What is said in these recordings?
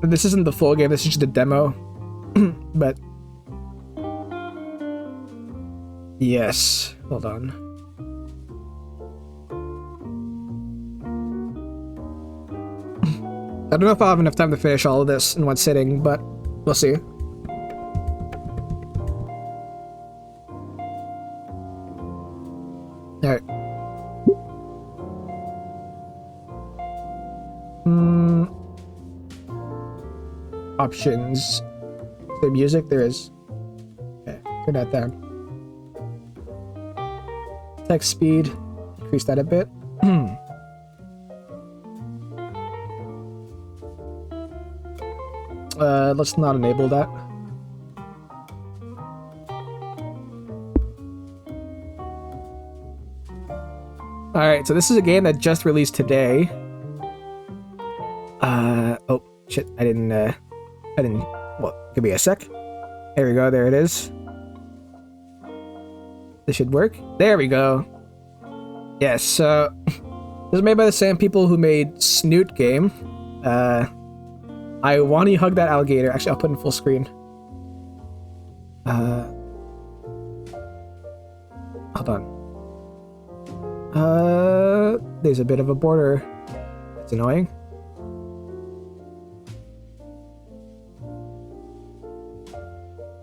This isn't the full game, this is just a demo. But... yes. Hold on. I don't know if I'll have enough time to finish all of this in one sitting, but we'll see. Alright. Options. Is there music? There is. Okay, turn that down. Text speed. Increase that a bit. Let's not enable that. Alright, so this is a game that just released today. Oh, shit, I didn't, well, give me a sec. There we go, there it is. This should work. There we go. Yes, this is made by the same people who made Snoot game. I Wani Hug that alligator. Actually, I'll put in full screen. Hold on. There's a bit of a border. It's annoying.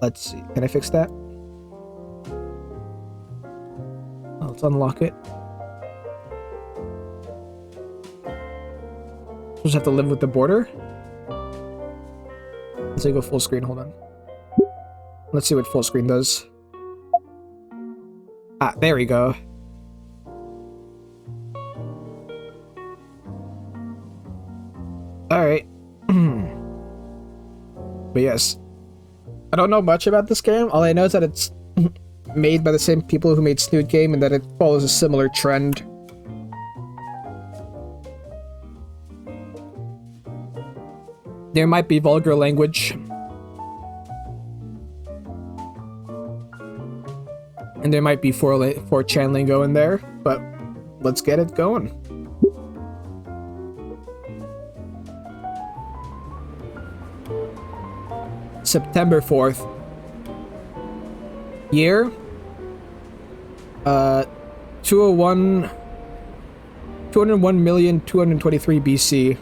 Let's see. Can I fix that? Oh, let's unlock it. Just have to live with the border. Let's go full screen. Hold on. Let's see what full screen does. Ah, there we go. Alright. But yes. I don't know much about this game. All I know is that it's made by the same people who made Snoot game and that it follows a similar trend. There might be vulgar language. And there might be 4chan lingo in there, but let's get it going. September 4th. Year? 201,223 BC.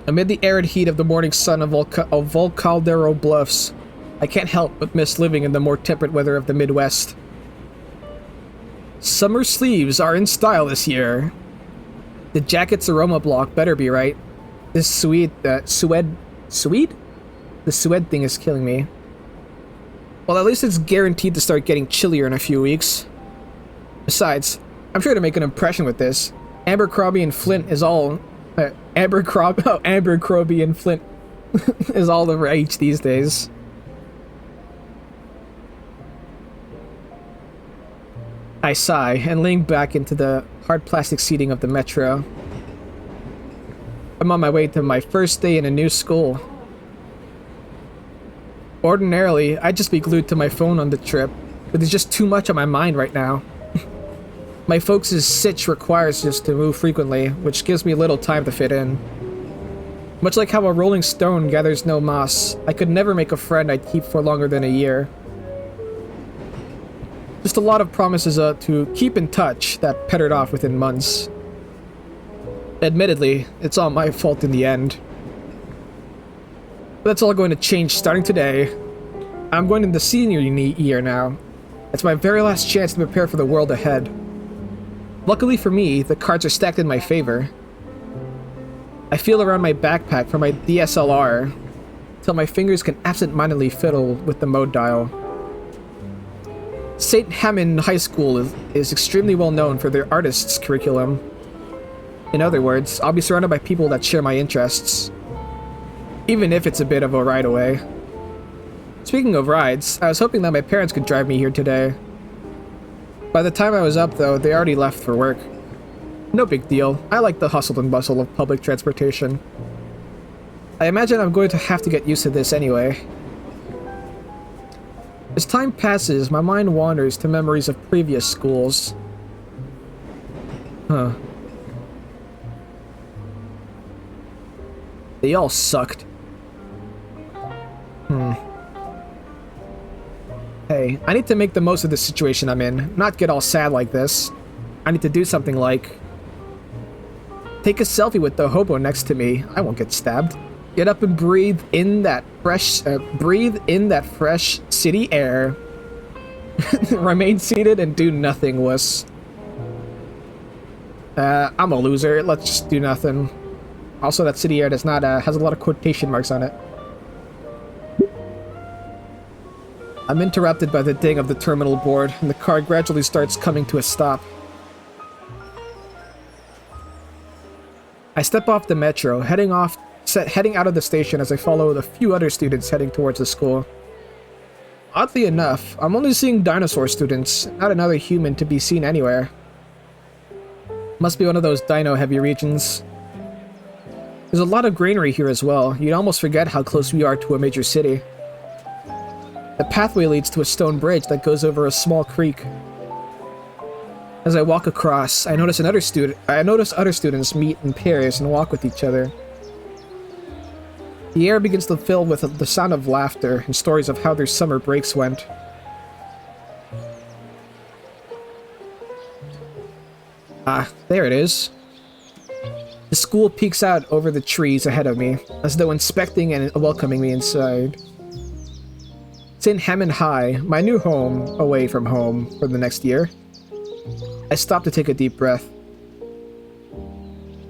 Amid the arid heat of the morning sun of Volcaldero Bluffs, I can't help but miss living in the more temperate weather of the Midwest. Summer sleeves are in style this year. The jacket's aroma block better be right. This Swede? The Swede thing is killing me. Well, at least it's guaranteed to start getting chillier in a few weeks. Besides, I'm sure to make an impression with this. Abercrombie and Flint is all... Abercrombie and Flint is all the rage these days. I sigh and lean back into the hard plastic seating of the metro. I'm on my way to my first day in a new school. Ordinarily, I'd just be glued to my phone on the trip, but there's just too much on my mind right now. My folks' sitch requires us to move frequently, which gives me little time to fit in. Much like how a rolling stone gathers no moss, I could never make a friend I'd keep for longer than a year. Just a lot of promises to keep in touch that pettered off within months. Admittedly, it's all my fault in the end. But that's all going to change starting today. I'm going into senior year now. It's my very last chance to prepare for the world ahead. Luckily for me, the cards are stacked in my favor. I feel around my backpack for my DSLR, till my fingers can absent-mindedly fiddle with the mode dial. St. Hammond High School is extremely well known for their artists curriculum. In other words, I'll be surrounded by people that share my interests. Even if it's a bit of a ride away. Speaking of rides, I was hoping that my parents could drive me here today. By the time I was up, though, they already left for work. No big deal. I like the hustle and bustle of public transportation. I imagine I'm going to have to get used to this anyway. As time passes, my mind wanders to memories of previous schools. Huh. They all sucked. Hey, I need to make the most of the situation I'm in, not get all sad like this. I need to do something like... take a selfie with the hobo next to me. I won't get stabbed. Get up and breathe in that fresh city air. Remain seated and do nothing, wuss. I'm a loser. Let's just do nothing. Also, that city air does not, has a lot of quotation marks on it. I'm interrupted by the ding of the terminal board, and the car gradually starts coming to a stop. I step off the metro, heading out of the station as I follow the few other students heading towards the school. Oddly enough, I'm only seeing dinosaur students, not another human to be seen anywhere. Must be one of those dino-heavy regions. There's a lot of greenery here as well. You'd almost forget how close we are to a major city. The pathway leads to a stone bridge that goes over a small creek. As I walk across, I notice other students meet in pairs and walk with each other. The air begins to fill with the sound of laughter and stories of how their summer breaks went. Ah, there it is. The school peeks out over the trees ahead of me, as though inspecting and welcoming me inside. It's in Hammond High, my new home, away from home, for the next year. I stop to take a deep breath.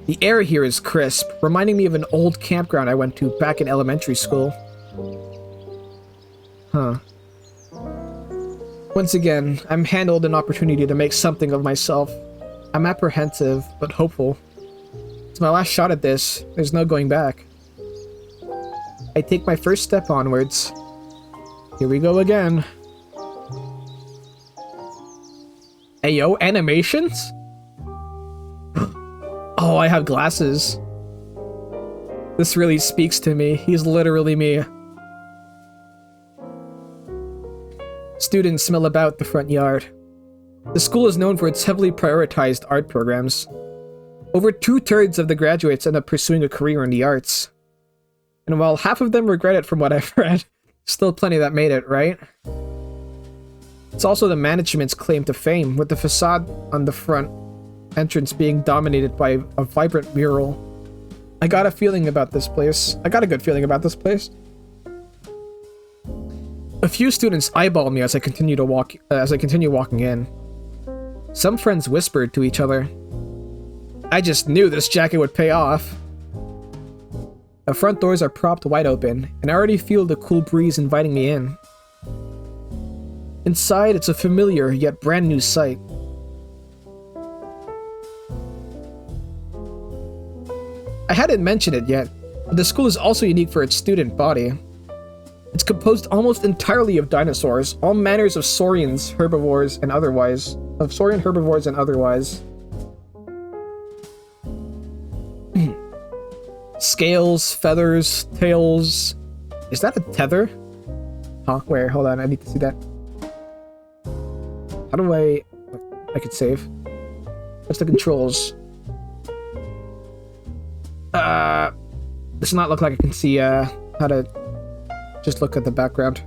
The air here is crisp, reminding me of an old campground I went to back in elementary school. Huh. Once again, I'm handed an opportunity to make something of myself. I'm apprehensive, but hopeful. It's my last shot at this. There's no going back. I take my first step onwards. Here we go again. Hey yo, animations? Oh, I have glasses. This really speaks to me. He's literally me. Students mill about the front yard. The school is known for its heavily prioritized art programs. Over 2/3 of the graduates end up pursuing a career in the arts. And while half of them regret it from what I've read, still plenty that made it, right? It's also the management's claim to fame, with the facade on the front entrance being dominated by a vibrant mural. I got a feeling about this place. I got a good feeling about this place. A few students eyeball me as I continue walking in. Some friends whispered to each other. I just knew this jacket would pay off. The front doors are propped wide open, and I already feel the cool breeze inviting me in. Inside, it's a familiar yet brand new sight. I hadn't mentioned it yet, but the school is also unique for its student body. It's composed almost entirely of dinosaurs, all manners of saurian herbivores and otherwise. Scales, feathers, tails. Is that a tether? Huh? Where? Hold on, I need to see that. How do I could save. What's the controls? Does not look like I can see how to just look at the background.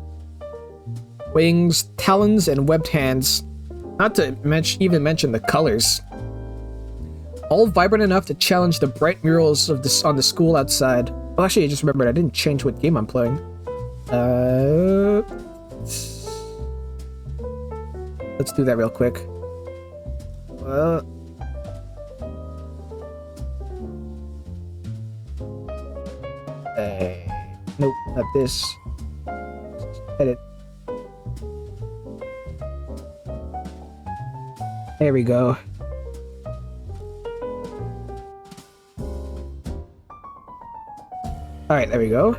Wings, talons, and webbed hands. Not to even mention the colors. All vibrant enough to challenge the bright murals of on the school outside. Well, actually, I just remembered I didn't change what game I'm playing. Let's do that real quick. Nope, not this. Edit. There we go. Alright, there we go.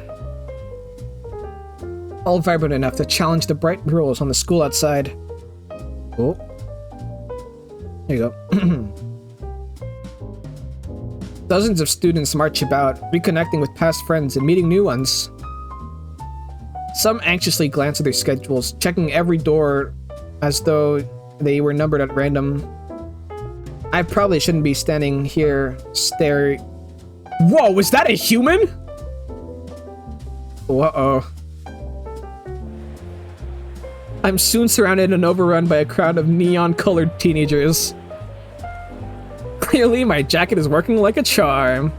All vibrant enough to challenge the bright murals on the school outside. Oh. There you go. Dozens of students march about, reconnecting with past friends and meeting new ones. Some anxiously glance at their schedules, checking every door as though they were numbered at random. I probably shouldn't be standing here staring. Whoa, was that a human? Uh-oh. I'm soon surrounded and overrun by a crowd of neon-colored teenagers. Clearly, my jacket is working like a charm.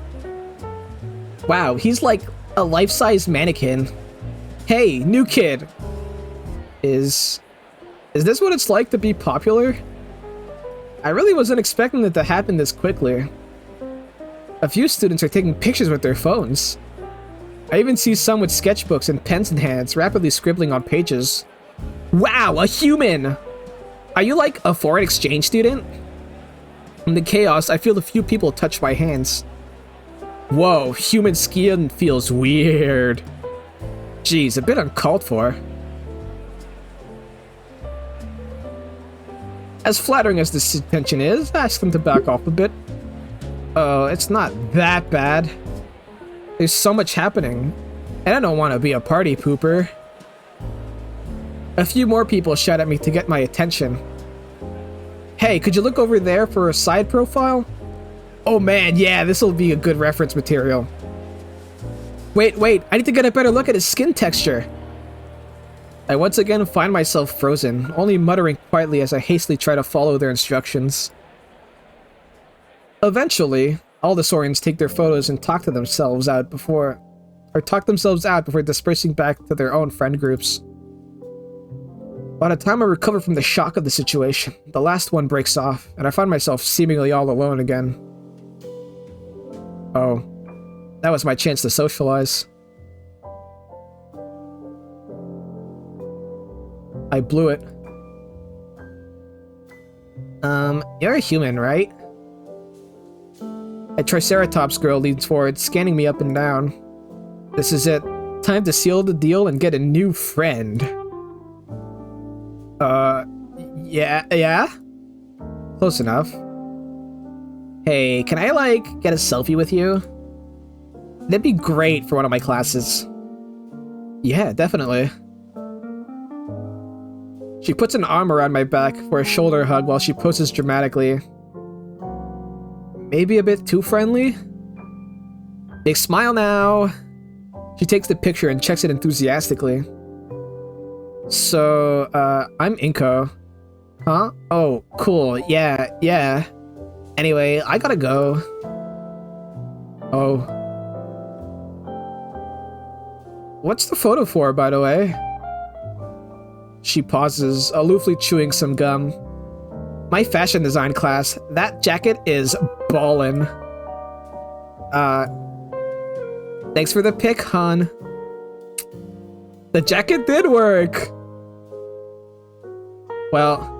Wow, he's like a life-size mannequin. Hey, new kid. Is this what it's like to be popular? I really wasn't expecting it to happen this quickly. A few students are taking pictures with their phones. I even see some with sketchbooks and pens in hands, rapidly scribbling on pages. Wow, a human! Are you like a foreign exchange student? In the chaos, I feel a few people touch my hands. Whoa, human skin feels weird. Jeez, a bit uncalled for. As flattering as this attention is, ask them to back off a bit. Oh, it's not that bad. There's so much happening, and I don't want to be a party pooper. A few more people shout at me to get my attention. Hey, could you look over there for a side profile? Oh man, yeah, this'll be a good reference material. Wait, I need to get a better look at his skin texture. I once again find myself frozen, only muttering quietly as I hastily try to follow their instructions. Eventually, all the Saurians take their photos and talk themselves out before dispersing back to their own friend groups. By the time I recover from the shock of the situation, the last one breaks off, and I find myself seemingly all alone again. Oh, that was my chance to socialize. I blew it. You're a human, right? A Triceratops girl leans forward, scanning me up and down. This is it. Time to seal the deal and get a new friend. Yeah? Close enough. Hey, can I, like, get a selfie with you? That'd be great for one of my classes. Yeah, definitely. She puts an arm around my back for a shoulder hug while she poses dramatically. Maybe a bit too friendly? Big smile now! She takes the picture and checks it enthusiastically. So, I'm Inko. Huh? Oh, cool. Yeah. Anyway, I gotta go. Oh. What's the photo for, by the way? She pauses, aloofly chewing some gum. My fashion design class. That jacket is ballin'. Thanks for the pic, hon. The jacket did work! Well,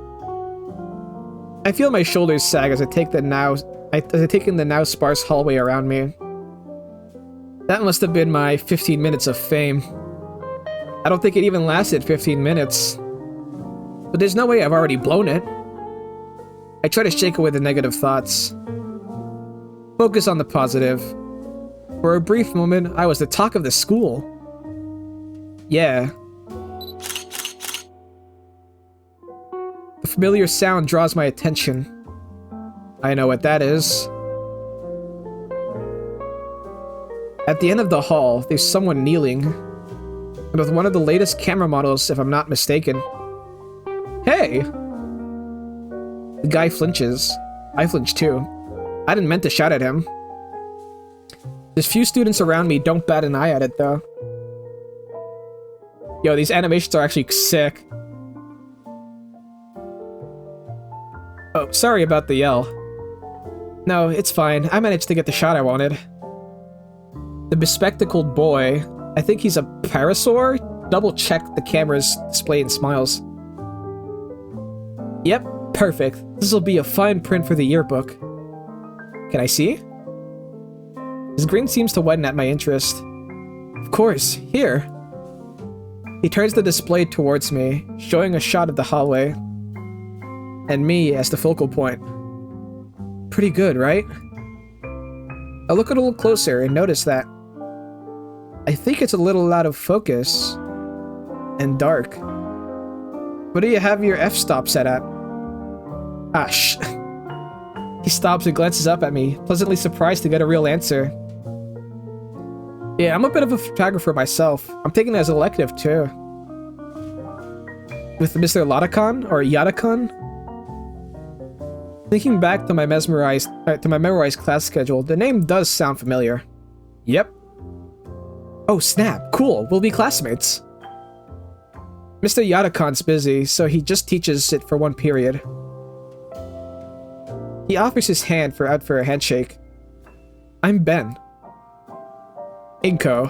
I feel my shoulders sag as I take in the now sparse hallway around me. That must have been my 15 minutes of fame. I don't think it even lasted 15 minutes. But there's no way I've already blown it. I try to shake away the negative thoughts. Focus on the positive. For a brief moment, I was the talk of the school. Yeah. The familiar sound draws my attention. I know what that is. At the end of the hall, there's someone kneeling. And with one of the latest camera models, if I'm not mistaken. Hey! The guy flinches. I flinch too. I didn't mean to shout at him. There's few students around me don't bat an eye at it though. Yo, these animations are actually sick. Oh, sorry about the yell. No, it's fine. I managed to get the shot I wanted. The bespectacled boy, I think he's a parasaur, double-checked the camera's display and smiles. Yep, perfect. This'll be a fine print for the yearbook. Can I see? His grin seems to widen at my interest. Of course, here. He turns the display towards me, showing a shot of the hallway. And me as the focal point. Pretty good, right? I look a little closer and notice that I think it's a little out of focus and dark. What do you have your f-stop set at? Ah, shh. He stops and glances up at me, pleasantly surprised to get a real answer. Yeah, I'm a bit of a photographer myself. I'm taking it as an elective too. With Mr. Latakan or Yatakan. Thinking back to my memorized class schedule, the name does sound familiar. Yep. Oh snap! Cool. We'll be classmates. Mr. Yatakan's busy, so he just teaches it for one period. He offers his hand out for a handshake. I'm Ben. Inko.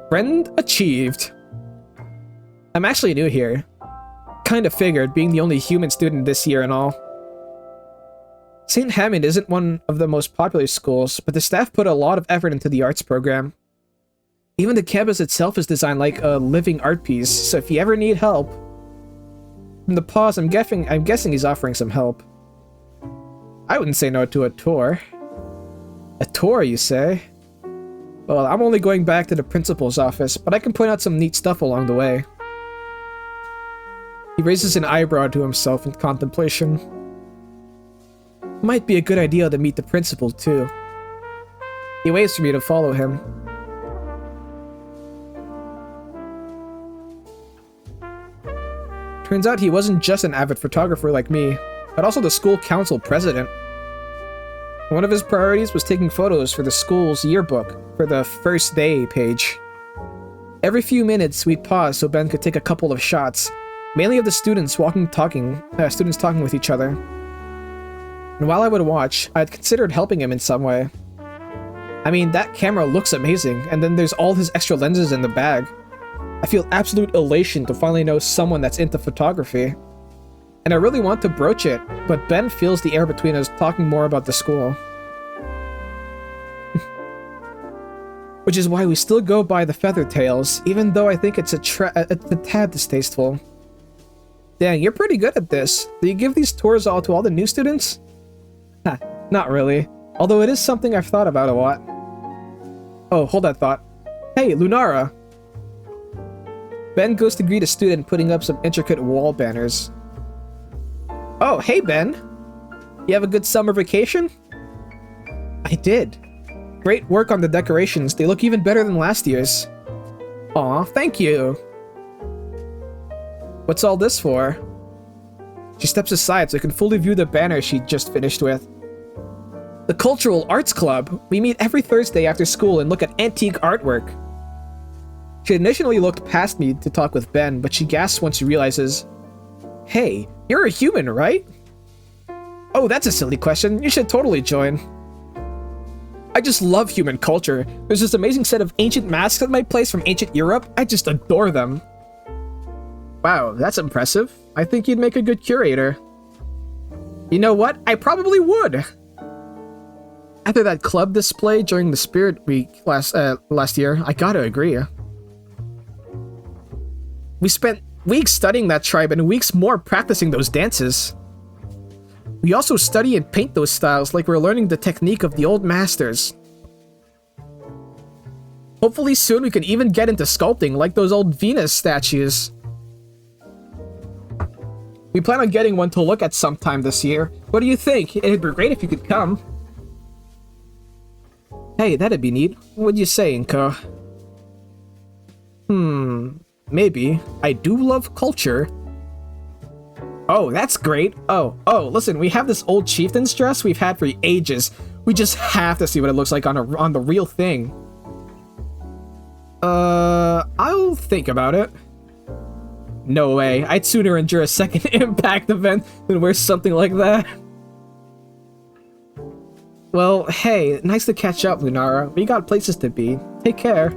Friend achieved. I'm actually new here. Kinda figured, being the only human student this year and all. St. Hammond isn't one of the most popular schools, but the staff put a lot of effort into the arts program. Even the campus itself is designed like a living art piece, so if you ever need help... From the pause, I'm guessing he's offering some help. I wouldn't say no to a tour. A tour, you say? Well, I'm only going back to the principal's office, but I can point out some neat stuff along the way. He raises an eyebrow to himself in contemplation. Might be a good idea to meet the principal, too. He waits for me to follow him. Turns out he wasn't just an avid photographer like me, but also the school council president. One of his priorities was taking photos for the school's yearbook for the first day page. Every few minutes, we'd pause so Ben could take a couple of shots, mainly of the students talking with each other. And while I would watch, I'd considered helping him in some way. I mean, that camera looks amazing, and then there's all his extra lenses in the bag. I feel absolute elation to finally know someone that's into photography. And I really want to broach it, but Ben feels the air between us talking more about the school. Which is why we still go by the feather tails, even though I think it's a tad distasteful. Dang, you're pretty good at this. Do you give these tours to all the new students? Not really. Although it is something I've thought about a lot. Oh, hold that thought. Hey, Lunara! Ben goes to greet a student putting up some intricate wall banners. Oh, hey Ben! You have a good summer vacation? I did. Great work on the decorations. They look even better than last year's. Aw, thank you! What's all this for? She steps aside so I can fully view the banner she just finished with. The Cultural Arts Club! We meet every Thursday after school and look at antique artwork. She initially looked past me to talk with Ben, but she gasps when she realizes, hey, you're a human, right? Oh, that's a silly question. You should totally join. I just love human culture. There's this amazing set of ancient masks at my place from ancient Europe. I just adore them. Wow, that's impressive. I think you'd make a good curator. You know what? I probably would. After that club display during the Spirit Week last year, I gotta agree. We spent weeks studying that tribe and weeks more practicing those dances. We also study and paint those styles like we're learning the technique of the old masters. Hopefully soon we can even get into sculpting like those old Venus statues. We plan on getting one to look at sometime this year. What do you think? It'd be great if you could come. Hey, that'd be neat. What'd you say, Inko? Maybe. I do love culture. Oh, that's great. Oh, listen, we have this old chieftain's dress we've had for ages. We just have to see what it looks like on the real thing. I'll think about it. No way. I'd sooner endure a second impact event than wear something like that. Well, hey, nice to catch up, Lunara. We got places to be. Take care.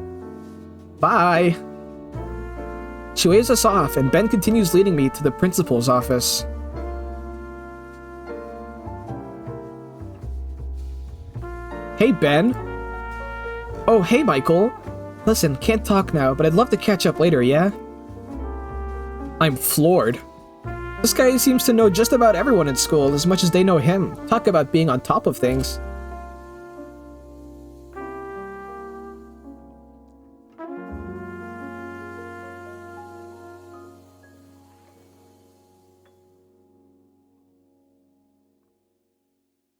Bye. She waves us off, and Ben continues leading me to the principal's office. Hey, Ben. Oh, hey, Michael. Listen, can't talk now, but I'd love to catch up later, yeah? I'm floored. This guy seems to know just about everyone in school as much as they know him. Talk about being on top of things.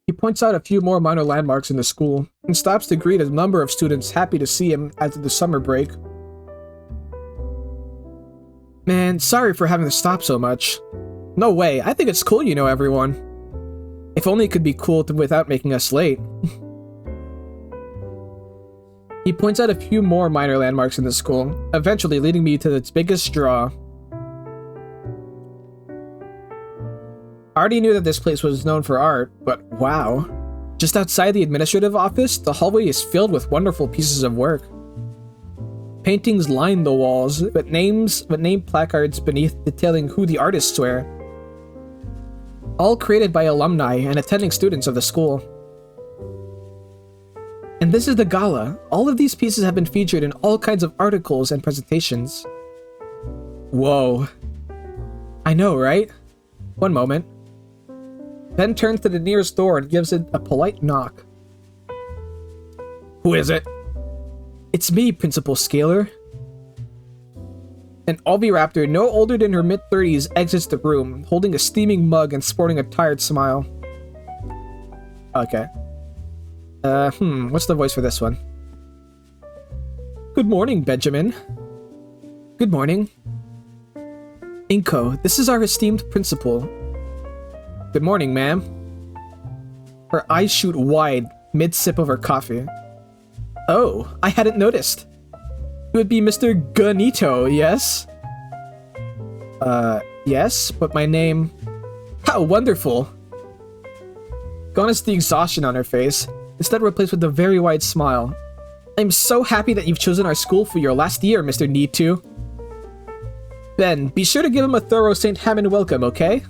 He points out a few more minor landmarks in the school, and stops to greet a number of students happy to see him after the summer break. Man, sorry for having to stop so much. No way, I think it's cool you know everyone. If only it could be cool without making us late. He points out a few more minor landmarks in the school, eventually leading me to its biggest draw. I already knew that this place was known for art, but wow. Just outside the administrative office, the hallway is filled with wonderful pieces of work. Paintings line the walls, with name placards beneath detailing who the artists were. All created by alumni and attending students of the school. And this is the gala. All of these pieces have been featured in all kinds of articles and presentations. Whoa. I know, right? One moment. Ben turns to the nearest door and gives it a polite knock. Who is it? It's me, Principal Scaler. An Oviraptor no older than her mid-30s exits the room, holding a steaming mug and sporting a tired smile. Okay. What's the voice for this one? Good morning, Benjamin. Good morning. Inko, this is our esteemed principal. Good morning, ma'am. Her eyes shoot wide, mid-sip of her coffee. Oh, I hadn't noticed. It would be Mr. Gunito, yes? Yes, but my name... How wonderful! Gone is the exhaustion on her face, instead replaced with a very wide smile. I'm so happy that you've chosen our school for your last year, Mr. Need-to. Ben, be sure to give him a thorough St. Hammond welcome, okay?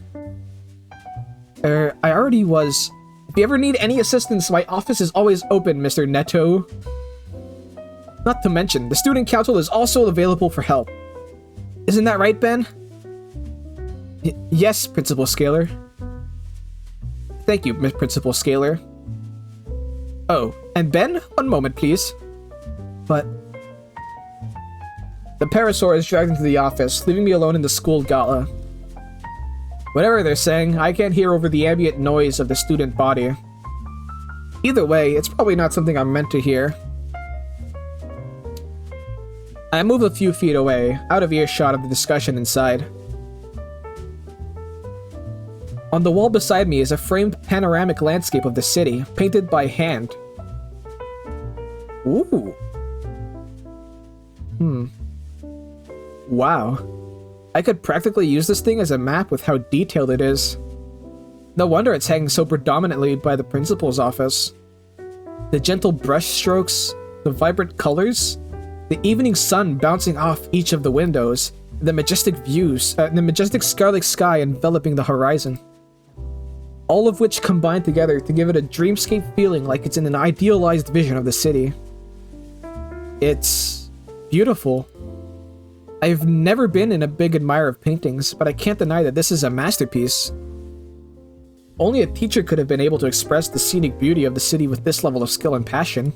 I already was. If you ever need any assistance, my office is always open, Mr. Neto. Not to mention, the student council is also available for help. Isn't that right, Ben? Yes, Principal Scaler. Thank you, Miss Principal Scaler. Oh, and Ben, one moment, please. But... The Parasaur is dragged into the office, leaving me alone in the school gala. Whatever they're saying, I can't hear over the ambient noise of the student body. Either way, it's probably not something I'm meant to hear. I move a few feet away, out of earshot of the discussion inside. On the wall beside me is a framed panoramic landscape of the city, painted by hand. Ooh. Wow. I could practically use this thing as a map with how detailed it is. No wonder it's hanging so predominantly by the principal's office. The gentle brush strokes, the vibrant colors, the evening sun bouncing off each of the windows, the majestic views, the majestic scarlet sky enveloping the horizon. All of which combine together to give it a dreamscape feeling like it's in an idealized vision of the city. It's beautiful. I've never been a big admirer of paintings, but I can't deny that this is a masterpiece. Only a teacher could have been able to express the scenic beauty of the city with this level of skill and passion.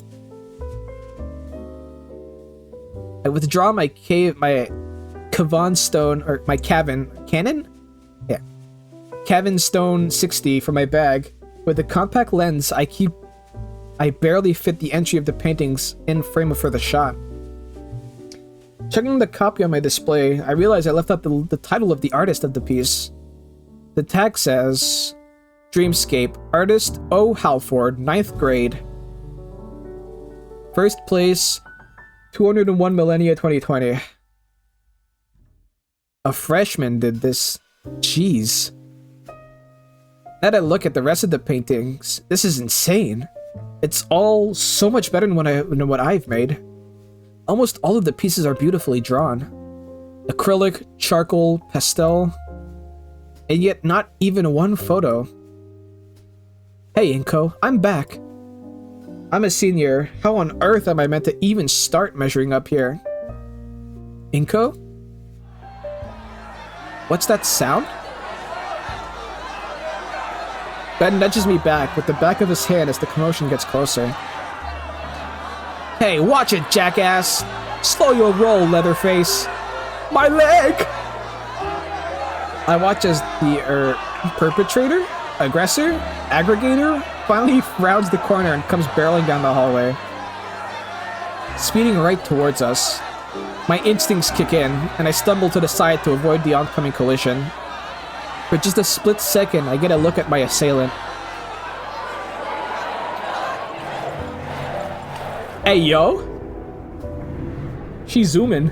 I withdraw my Cavan Stone, or my Canon? Yeah. Cavan Stone 60 from my bag. With the compact lens, I barely fit the entry of the paintings in frame for the shot. Checking the copy on my display, I realize I left out the title of the artist of the piece. The tag says, Dreamscape, Artist O. Halford, 9th grade. First place, 201 Millennia 2020. A freshman did this. Jeez. Now that I look at the rest of the paintings, this is insane. It's all so much better than what I've made. Almost all of the pieces are beautifully drawn. Acrylic, charcoal, pastel, and yet not even one photo. Hey Inko, I'm back. I'm a senior. How on earth am I meant to even start measuring up here? Inko? What's that sound? Ben nudges me back with the back of his hand as the commotion gets closer. Hey, watch it, jackass! Slow your roll, Leatherface! My leg! I watch as the, perpetrator? Aggressor? Aggregator? Finally, he rounds the corner and comes barreling down the hallway, speeding right towards us. My instincts kick in, and I stumble to the side to avoid the oncoming collision. For just a split second, I get a look at my assailant. Hey, yo! She's zooming.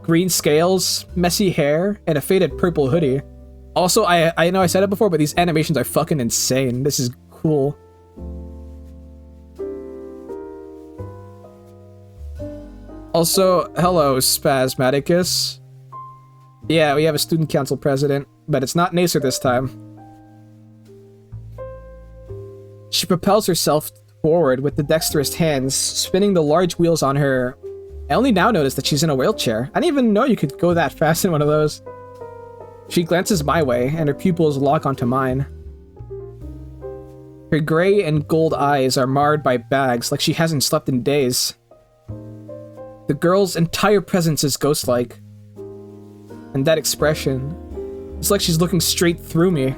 Green scales, messy hair, and a faded purple hoodie. Also, I know I said it before, but these animations are fucking insane. This is cool. Also, hello, Spasmaticus. Yeah, we have a student council president, but it's not Nacer this time. She propels herself forward with the dexterous hands, spinning the large wheels on her. I only now notice that she's in a wheelchair. I didn't even know you could go that fast in one of those. She glances my way, and her pupils lock onto mine. Her gray and gold eyes are marred by bags like she hasn't slept in days. The girl's entire presence is ghost-like. And that expression, it's like she's looking straight through me.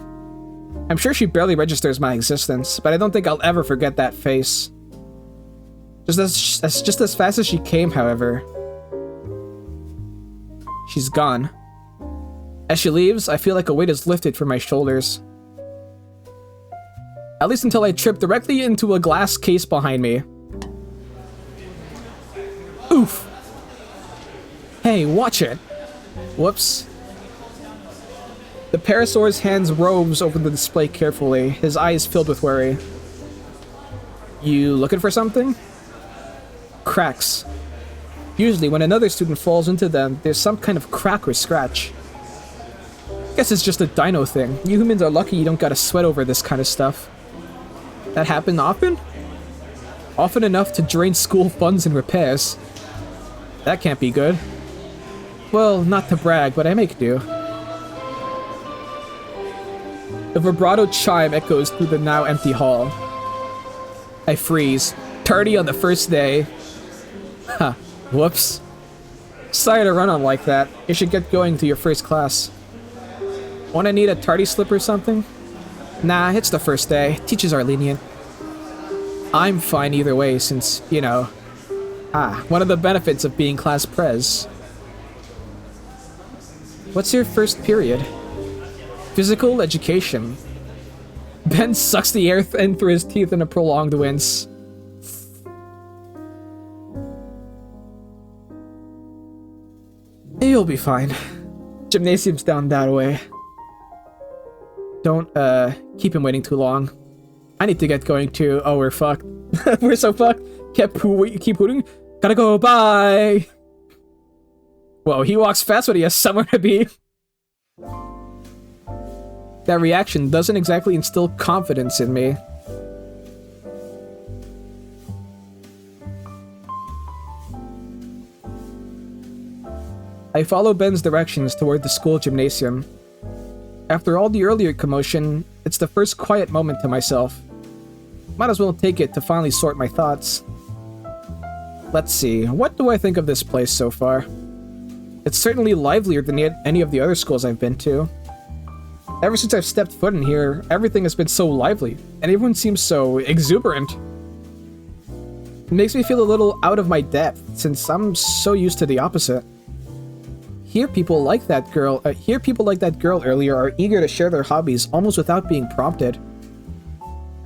I'm sure she barely registers my existence, but I don't think I'll ever forget that face. Just as fast as she came, however, she's gone. As she leaves, I feel like a weight is lifted from my shoulders. At least until I trip directly into a glass case behind me. Oof! Hey, watch it! Whoops. The Parasaur's hands roves over the display carefully, his eyes filled with worry. You looking for something? Cracks. Usually, when another student falls into them, there's some kind of crack or scratch. Guess it's just a dino thing. You humans are lucky you don't gotta sweat over this kind of stuff. That happen often? Often enough to drain school funds and repairs. That can't be good. Well, not to brag, but I make do. The vibrato chime echoes through the now empty hall. I freeze. Tardy on the first day. Huh. Whoops. Sorry to run on like that. You should get going to your first class. Wanna need a tardy slip or something? Nah, it's the first day. Teachers are lenient. I'm fine either way since, you know... one of the benefits of being class prez. What's your first period? Physical education. Ben sucks the air in through his teeth in a prolonged wince. You'll be fine. Gymnasium's down that way. Don't, keep him waiting too long. I need to get going too. Oh, we're fucked. We're so fucked. Keep hooting. Gotta go, bye! Whoa, he walks fast when he has somewhere to be. That reaction doesn't exactly instill confidence in me. I follow Ben's directions toward the school gymnasium. After all the earlier commotion, it's the first quiet moment to myself. Might as well take it to finally sort my thoughts. Let's see, what do I think of this place so far? It's certainly livelier than any of the other schools I've been to. Ever since I've stepped foot in here, everything has been so lively, and everyone seems so exuberant. It makes me feel a little out of my depth, since I'm so used to the opposite. People like that girl earlier are eager to share their hobbies almost without being prompted.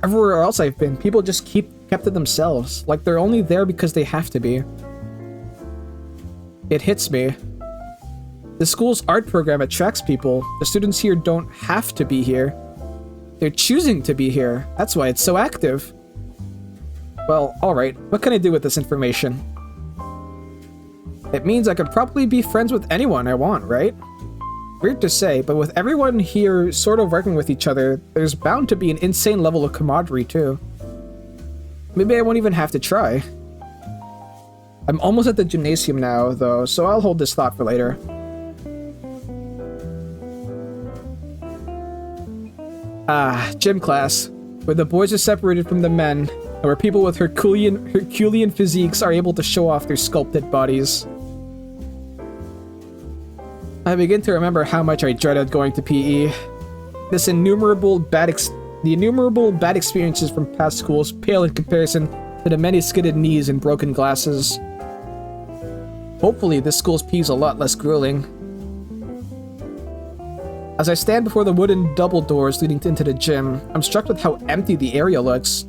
Everywhere else I've been, people just kept to themselves, like they're only there because they have to be. It hits me. The school's art program attracts people. The students here don't have to be here. They're choosing to be here. That's why it's so active. Well, alright, what can I do with this information? It means I could probably be friends with anyone I want, right? Weird to say, but with everyone here sort of working with each other, there's bound to be an insane level of camaraderie too. Maybe I won't even have to try. I'm almost at the gymnasium now, though, so I'll hold this thought for later. Gym class, where the boys are separated from the men, and where people with Herculean physiques are able to show off their sculpted bodies. I begin to remember how much I dreaded going to PE. The innumerable bad experiences from past schools pale in comparison to the many skidded knees and broken glasses. Hopefully, this school's PE is a lot less grueling. As I stand before the wooden double doors leading into the gym, I'm struck with how empty the area looks.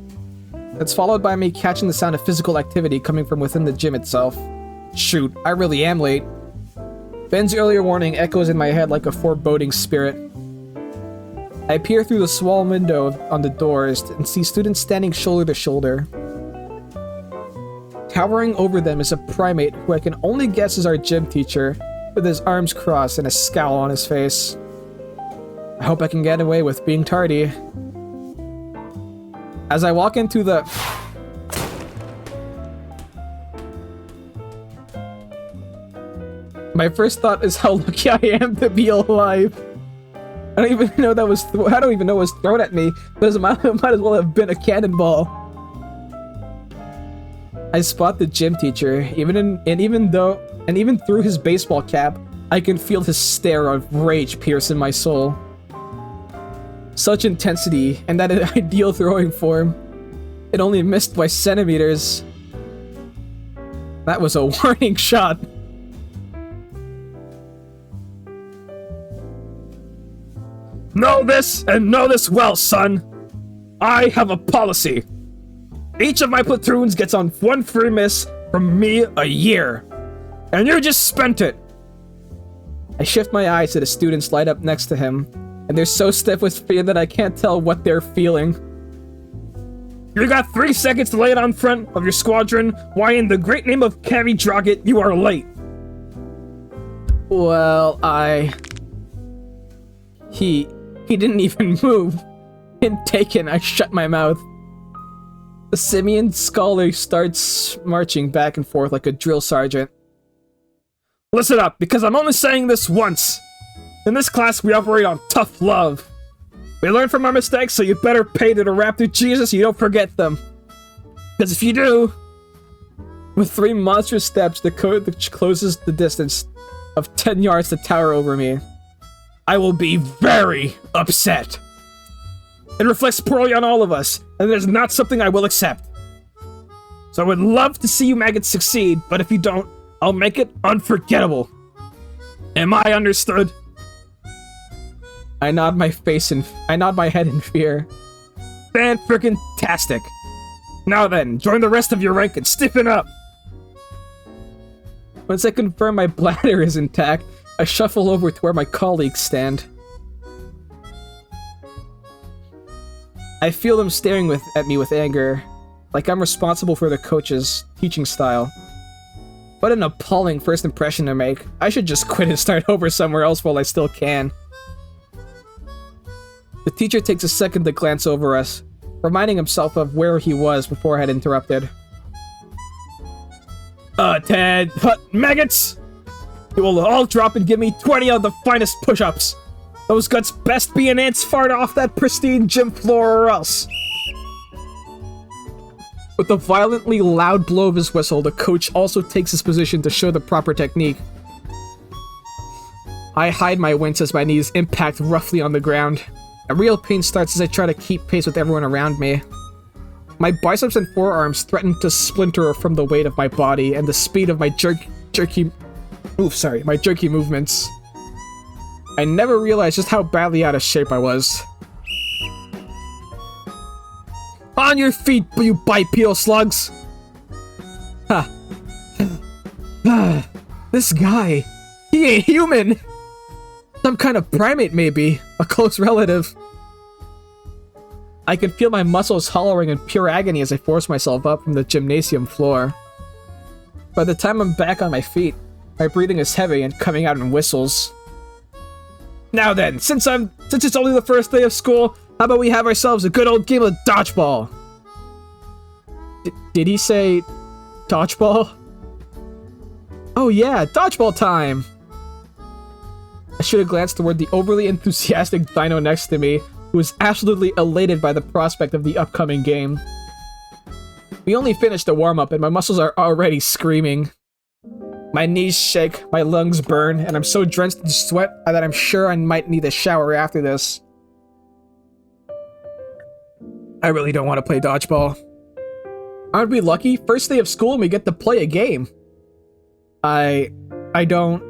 It's followed by me catching the sound of physical activity coming from within the gym itself. Shoot, I really am late. Ben's earlier warning echoes in my head like a foreboding spirit. I peer through the small window on the doors and see students standing shoulder to shoulder. Towering over them is a primate who I can only guess is our gym teacher, with his arms crossed and a scowl on his face. I hope I can get away with being tardy. As I walk into the... My first thought is how lucky I am to be alive. I don't even know that was... I don't even know what was thrown at me, but it might as well have been a cannonball. I spot the gym teacher, even through his baseball cap, I can feel his stare of rage pierce in my soul. Such intensity, and that ideal throwing form. It only missed by centimeters. That was a warning shot. Know this, and know this well, son. I have a policy. Each of my platoons gets on one free miss from me a year. And you just spent it. I shift my eyes to the students lined up next to him, and they're so stiff with fear that I can't tell what they're feeling. You got 3 seconds to lay it on front of your squadron. Why in the great name of Carrie Droggett, you are late? Well, He didn't even move. And taken, I shut my mouth. The simian scholar starts marching back and forth like a drill sergeant. Listen up, because I'm only saying this once. In this class, we operate on tough love. We learn from our mistakes, so you better pay to the raptor Jesus so you don't forget them. Because if you do... With 3 monstrous steps, the coach closes the distance of 10 yards to tower over me. I will be very upset. It reflects poorly on all of us, and it is not something I will accept. So I would love to see you maggots succeed, but if you don't, I'll make it unforgettable. Am I understood? I nod my head in fear. Fan-frickin-tastic. Now then, join the rest of your rank and stiffen up. Once I confirm my bladder is intact, I shuffle over to where my colleagues stand. I feel them staring at me with anger, like I'm responsible for the coach's teaching style. What an appalling first impression to make. I should just quit and start over somewhere else while I still can. The teacher takes a second to glance over us, reminding himself of where he was before I had interrupted. Ted, maggots! You will all drop and give me 20 of the finest push-ups. Those guts best be an ant's fart off that pristine gym floor or else. With a violently loud blow of his whistle, the coach also takes his position to show the proper technique. I hide my wince as my knees impact roughly on the ground. A real pain starts as I try to keep pace with everyone around me. My biceps and forearms threaten to splinter from the weight of my body and the speed of my jerky movements. I never realized just how badly out of shape I was. On your feet, you bipedal slugs! Ha. This guy, he ain't human! Some kind of primate, maybe. A close relative. I can feel my muscles hollowing in pure agony as I force myself up from the gymnasium floor. By the time I'm back on my feet, my breathing is heavy and coming out in whistles. Now then, since it's only the first day of school, how about we have ourselves a good old game of dodgeball? Did he say dodgeball? Oh yeah, dodgeball time! I should have glanced toward the overly enthusiastic dino next to me, who was absolutely elated by the prospect of the upcoming game. We only finished the warm-up and my muscles are already screaming. My knees shake, my lungs burn, and I'm so drenched in sweat that I'm sure I might need a shower after this. I really don't want to play dodgeball. Aren't we lucky? First day of school and we get to play a game. I don't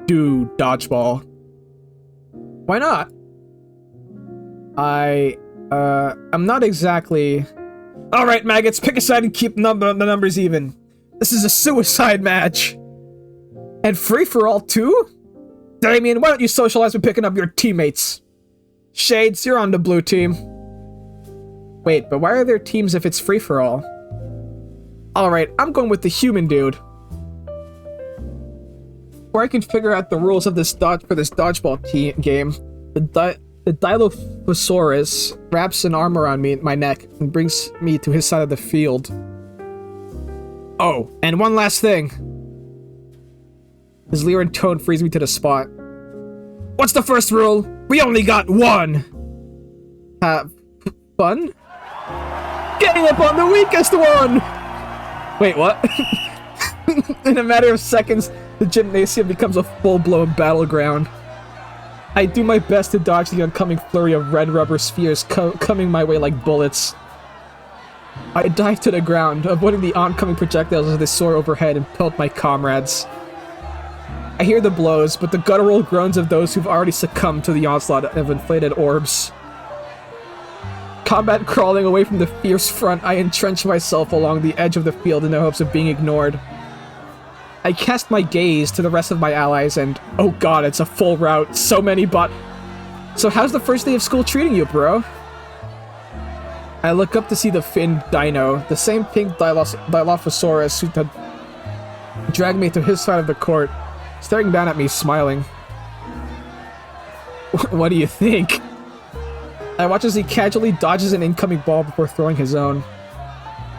do dodgeball. Why not? I'm not exactly... Alright, maggots, pick a side and keep the numbers even. This is a suicide match. And free-for-all too? Damien, why don't you socialize with picking up your teammates? Shades, you're on the blue team. Wait, but why are there teams if it's free-for-all? Alright, I'm going with the human dude. Before I can figure out the rules of this dodgeball game, the Dilophosaurus wraps an arm around my neck and brings me to his side of the field. Oh, and one last thing. His leering tone frees me to the spot. What's the first rule? We only got one! Have fun? Getting up on the weakest one! Wait, what? In a matter of seconds, the gymnasium becomes a full-blown battleground. I do my best to dodge the oncoming flurry of red rubber spheres coming my way like bullets. I dive to the ground, avoiding the oncoming projectiles as they soar overhead and pelt my comrades. I hear the blows, but the guttural groans of those who've already succumbed to the onslaught of inflated orbs. Combat crawling away from the fierce front, I entrench myself along the edge of the field in the hopes of being ignored. I cast my gaze to the rest of my allies and, oh god, it's a full rout, so many So how's the first day of school treating you, bro? I look up to see the finned dino, the same pink Dilophosaurus who had dragged me to his side of the court, staring down at me, smiling. What do you think? I watch as he casually dodges an incoming ball before throwing his own.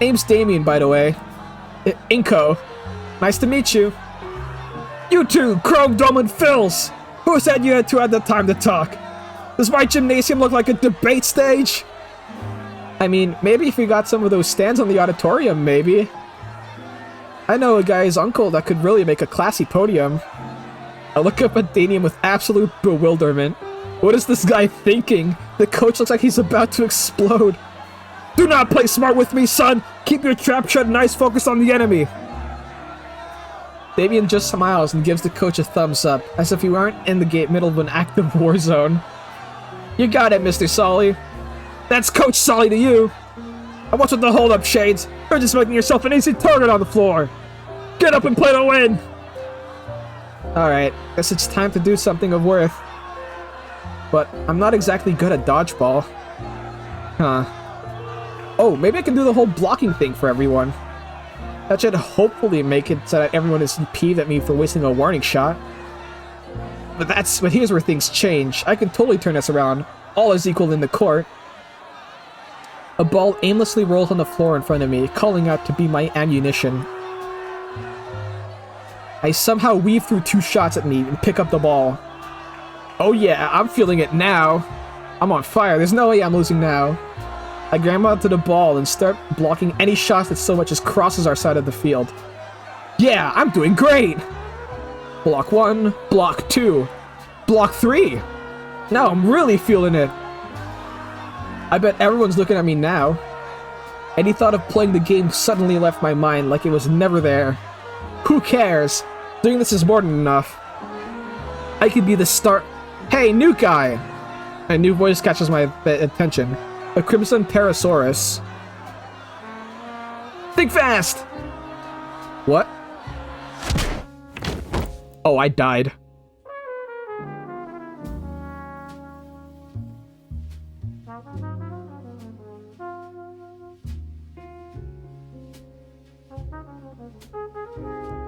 Name's Damien, by the way. Inko. Nice to meet you. You two, Chrome, Dome, and Phils! Who said you had the time to talk? Does my gymnasium look like a debate stage? I mean, maybe if we got some of those stands on the auditorium, maybe. I know a guy's uncle that could really make a classy podium. I look up at Damien with absolute bewilderment. What is this guy thinking? The coach looks like he's about to explode. Do not play smart with me, son! Keep your trap shut and eyes focused on the enemy! Damien just smiles and gives the coach a thumbs up, as if we weren't in the middle of an active war zone. You got it, Mr. Solly. That's Coach Solly to you! And what's with the hold-up, Shades? You're just making yourself an easy target on the floor! Get up and play to win! Alright, guess it's time to do something of worth. But I'm not exactly good at dodgeball. Huh. Oh, maybe I can do the whole blocking thing for everyone. That should hopefully make it so that everyone is peeved at me for wasting a warning shot. But here's where things change. I can totally turn this around. All is equal in the court. A ball aimlessly rolls on the floor in front of me, calling out to be my ammunition. I somehow weave through two shots at me and pick up the ball. Oh yeah, I'm feeling it now. I'm on fire, there's no way I'm losing now. I grab onto the ball and start blocking any shot that so much as crosses our side of the field. Yeah, I'm doing great! Block 1, block 2, block 3. Now I'm really feeling it. I bet everyone's looking at me now. Any thought of playing the game suddenly left my mind like it was never there. Who cares? Doing this is more than enough. I could be the start. Hey, new guy! A new voice catches my attention. A Crimson Parasaurus. Think fast! What? Oh, I died.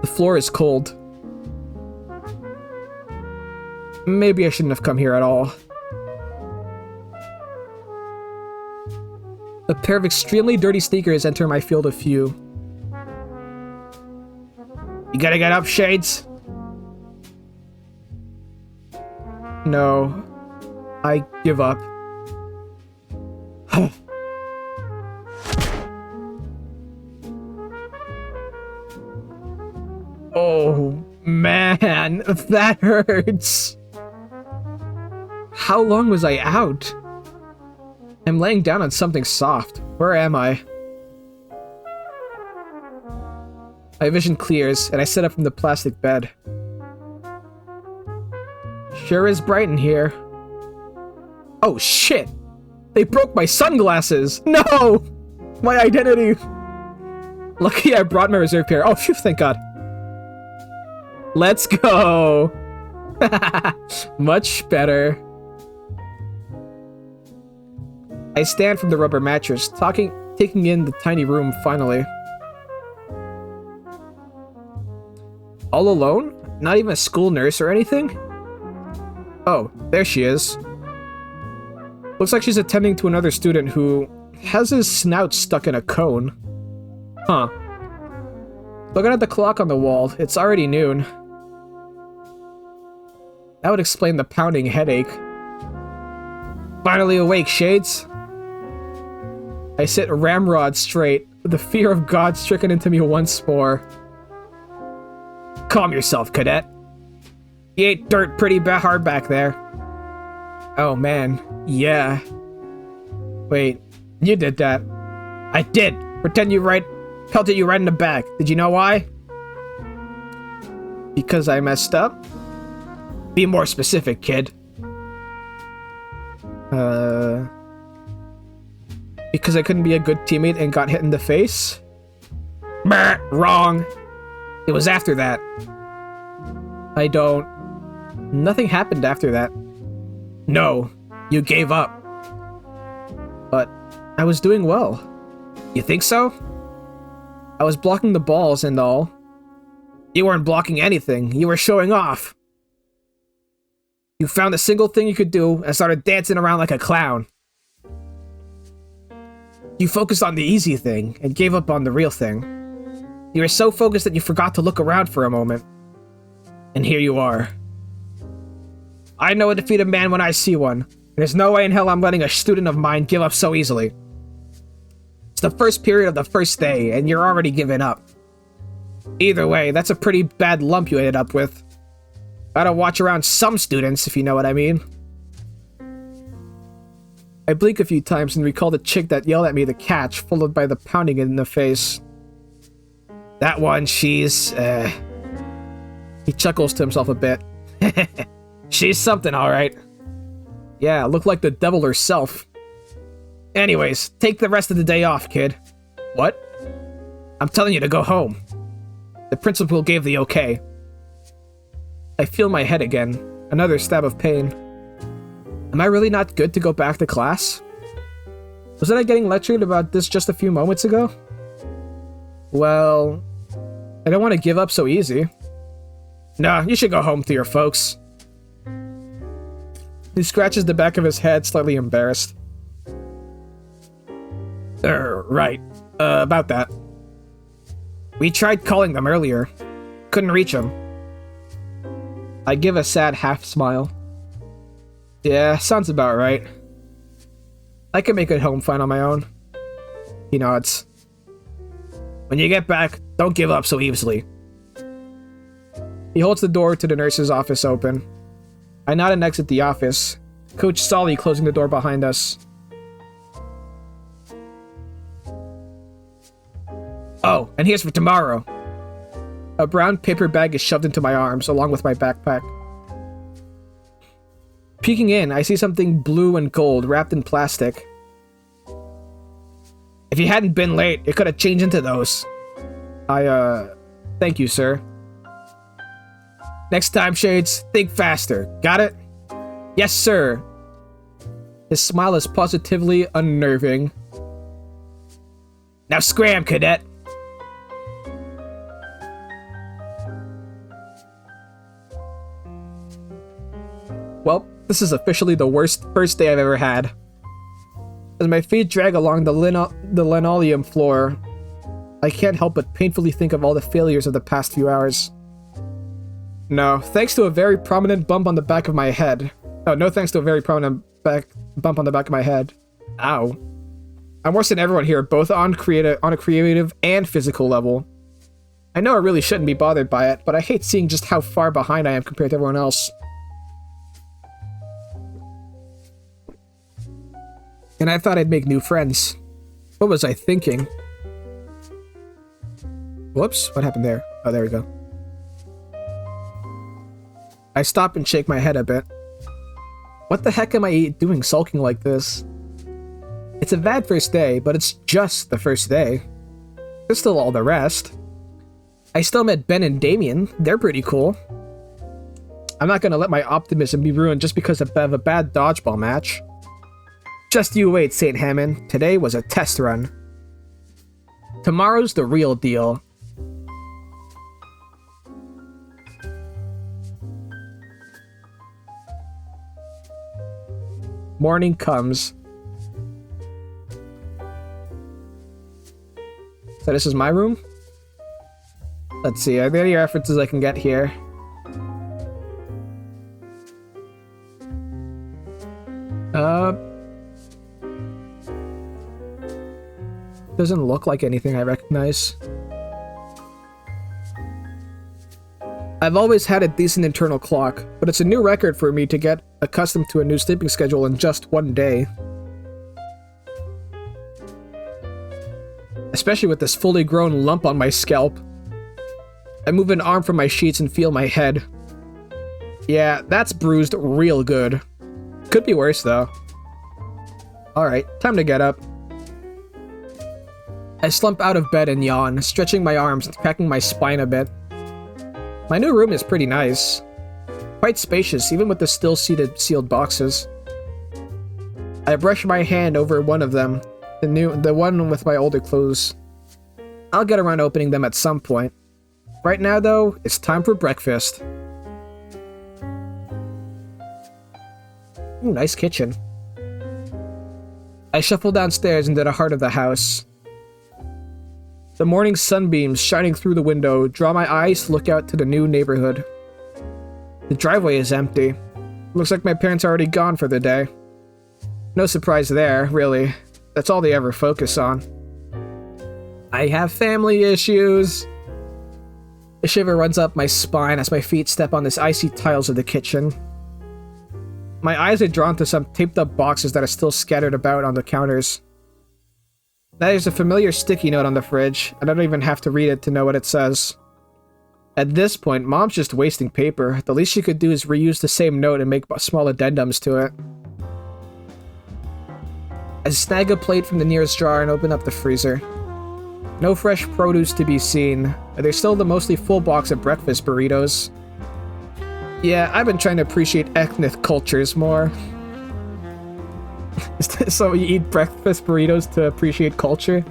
The floor is cold. Maybe I shouldn't have come here at all. A pair of extremely dirty sneakers enter my field of view. You gotta get up, Shades! No. I give up. Oh, man, that hurts. How long was I out? I'm laying down on something soft. Where am I? My vision clears, and I sit up from the plastic bed. Sure is bright in here. Oh, shit! They broke my sunglasses! No! My identity! Lucky I brought my reserve pair. Oh, phew, thank God. Let's go! Much better. I stand from the rubber mattress, taking in the tiny room finally. All alone? Not even a school nurse or anything? Oh, there she is. Looks like she's attending to another student who has his snout stuck in a cone. Huh. Looking at the clock on the wall, it's already noon. That would explain the pounding headache. Finally awake, Shades. I sit ramrod straight, with the fear of God stricken into me once more. Calm yourself, cadet. You ate dirt pretty hard back there. Oh man, yeah. Wait, you did that. I did. Pelted you right in the back. Did you know why? Because I messed up? Be more specific, kid. Because I couldn't be a good teammate and got hit in the face? Bah, wrong. It was after that. Nothing happened after that. No, you gave up. But I was doing well. You think so? I was blocking the balls and all. You weren't blocking anything. You were showing off. You found a single thing you could do and started dancing around like a clown. You focused on the easy thing and gave up on the real thing. You were so focused that you forgot to look around for a moment. And here you are. I know a defeated man when I see one. There's no way in hell I'm letting a student of mine give up so easily. It's the first period of the first day, and you're already giving up. Either way, that's a pretty bad lump you ended up with. Gotta watch around some students, if you know what I mean. I blink a few times and recall the chick that yelled at me the catch, followed by the pounding in the face. That one, she's, He chuckles to himself a bit. She's something, alright. Yeah, looked like the devil herself. Anyways, take the rest of the day off, kid. What? I'm telling you to go home. The principal gave the okay. I feel my head again. Another stab of pain. Am I really not good to go back to class? Wasn't I getting lectured about this just a few moments ago? Well, I don't want to give up so easy. Nah, you should go home to your folks. He scratches the back of his head, slightly embarrassed. Right. About that. We tried calling them earlier. Couldn't reach them. I give a sad half smile. Yeah, sounds about right. I can make it home fine on my own. He nods. When you get back, don't give up so easily. He holds the door to the nurse's office open. I nod and exit the office, Coach Solly closing the door behind us. Oh, and here's for tomorrow. A brown paper bag is shoved into my arms, along with my backpack. Peeking in, I see something blue and gold wrapped in plastic. If you hadn't been late, it could have changed into those. Thank you, sir. Next time, Shades, think faster. Got it? Yes, sir. His smile is positively unnerving. Now scram, cadet. Well, this is officially the worst first day I've ever had. As my feet drag along the linoleum floor, I can't help but painfully think of all the failures of the past few hours. No, thanks to a very prominent bump on the back of my head. Oh, no thanks to a very prominent bump on the back of my head. Ow. I'm worse than everyone here, both on a creative and physical level. I know I really shouldn't be bothered by it, but I hate seeing just how far behind I am compared to everyone else. And I thought I'd make new friends. What was I thinking? Whoops, what happened there? Oh, there we go. I stop and shake my head a bit. What the heck am I doing sulking like this? It's a bad first day, but it's just the first day. There's still all the rest. I still met Ben and Damien. They're pretty cool. I'm not gonna let my optimism be ruined just because of a bad dodgeball match. Just you wait, St. Hammond. Today was a test run. Tomorrow's the real deal. Morning comes. So this is my room? Let's see, are there any references I can get here? Doesn't look like anything I recognize. I've always had a decent internal clock, but it's a new record for me to get accustomed to a new sleeping schedule in just one day. Especially with this fully grown lump on my scalp. I move an arm from my sheets and feel my head. Yeah, that's bruised real good. Could be worse though. Alright, time to get up. I slump out of bed and yawn, stretching my arms and cracking my spine a bit. My new room is pretty nice. Quite spacious, even with the still sealed boxes. I brush my hand over one of them, the one with my older clothes. I'll get around opening them at some point. Right now, though, it's time for breakfast. Ooh, nice kitchen. I shuffle downstairs into the heart of the house. The morning sunbeams shining through the window draw my eyes to look out to the new neighborhood. The driveway is empty. Looks like my parents are already gone for the day. No surprise there, really. That's all they ever focus on. I have family issues. A shiver runs up my spine as my feet step on the icy tiles of the kitchen. My eyes are drawn to some taped up boxes that are still scattered about on the counters. There's a familiar sticky note on the fridge. I don't even have to read it to know what it says. At this point, Mom's just wasting paper. The least she could do is reuse the same note and make small addendums to it. I snag a plate from the nearest drawer and open up the freezer. No fresh produce to be seen. There's still the mostly full box of breakfast burritos. Yeah, I've been trying to appreciate ethnic cultures more. So you eat breakfast burritos to appreciate culture?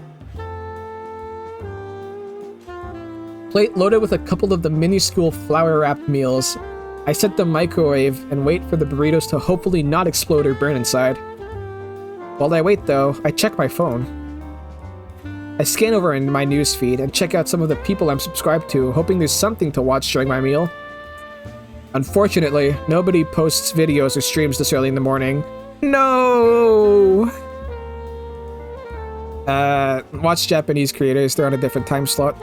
Plate loaded with a couple of the minuscule flour-wrapped meals. I set the microwave and wait for the burritos to hopefully not explode or burn inside. While I wait though, I check my phone. I scan over in my newsfeed and check out some of the people I'm subscribed to, hoping there's something to watch during my meal. Unfortunately, nobody posts videos or streams this early in the morning. No! Watch Japanese creators, they're on a different time slot.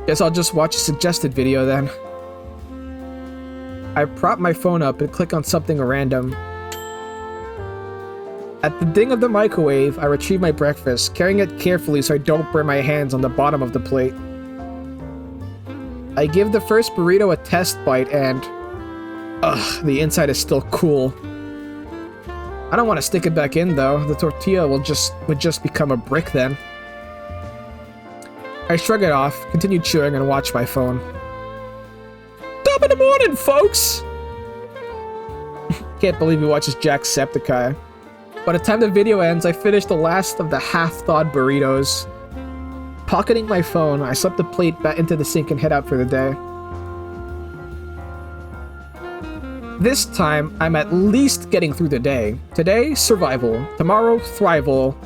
Guess I'll just watch a suggested video then. I prop my phone up and click on something random. At the ding of the microwave, I retrieve my breakfast, carrying it carefully so I don't burn my hands on the bottom of the plate. I give the first burrito a test bite and... ugh, the inside is still cool. I don't want to stick it back in though, the tortilla would just become a brick then. I shrug it off, continue chewing, and watch my phone. Top of the morning, folks! Can't believe he watches Jacksepticeye. By the time the video ends, I finish the last of the half-thawed burritos. Pocketing my phone, I slip the plate back into the sink and head out for the day. This time, I'm at least getting through the day. Today, survival. Tomorrow, thrival.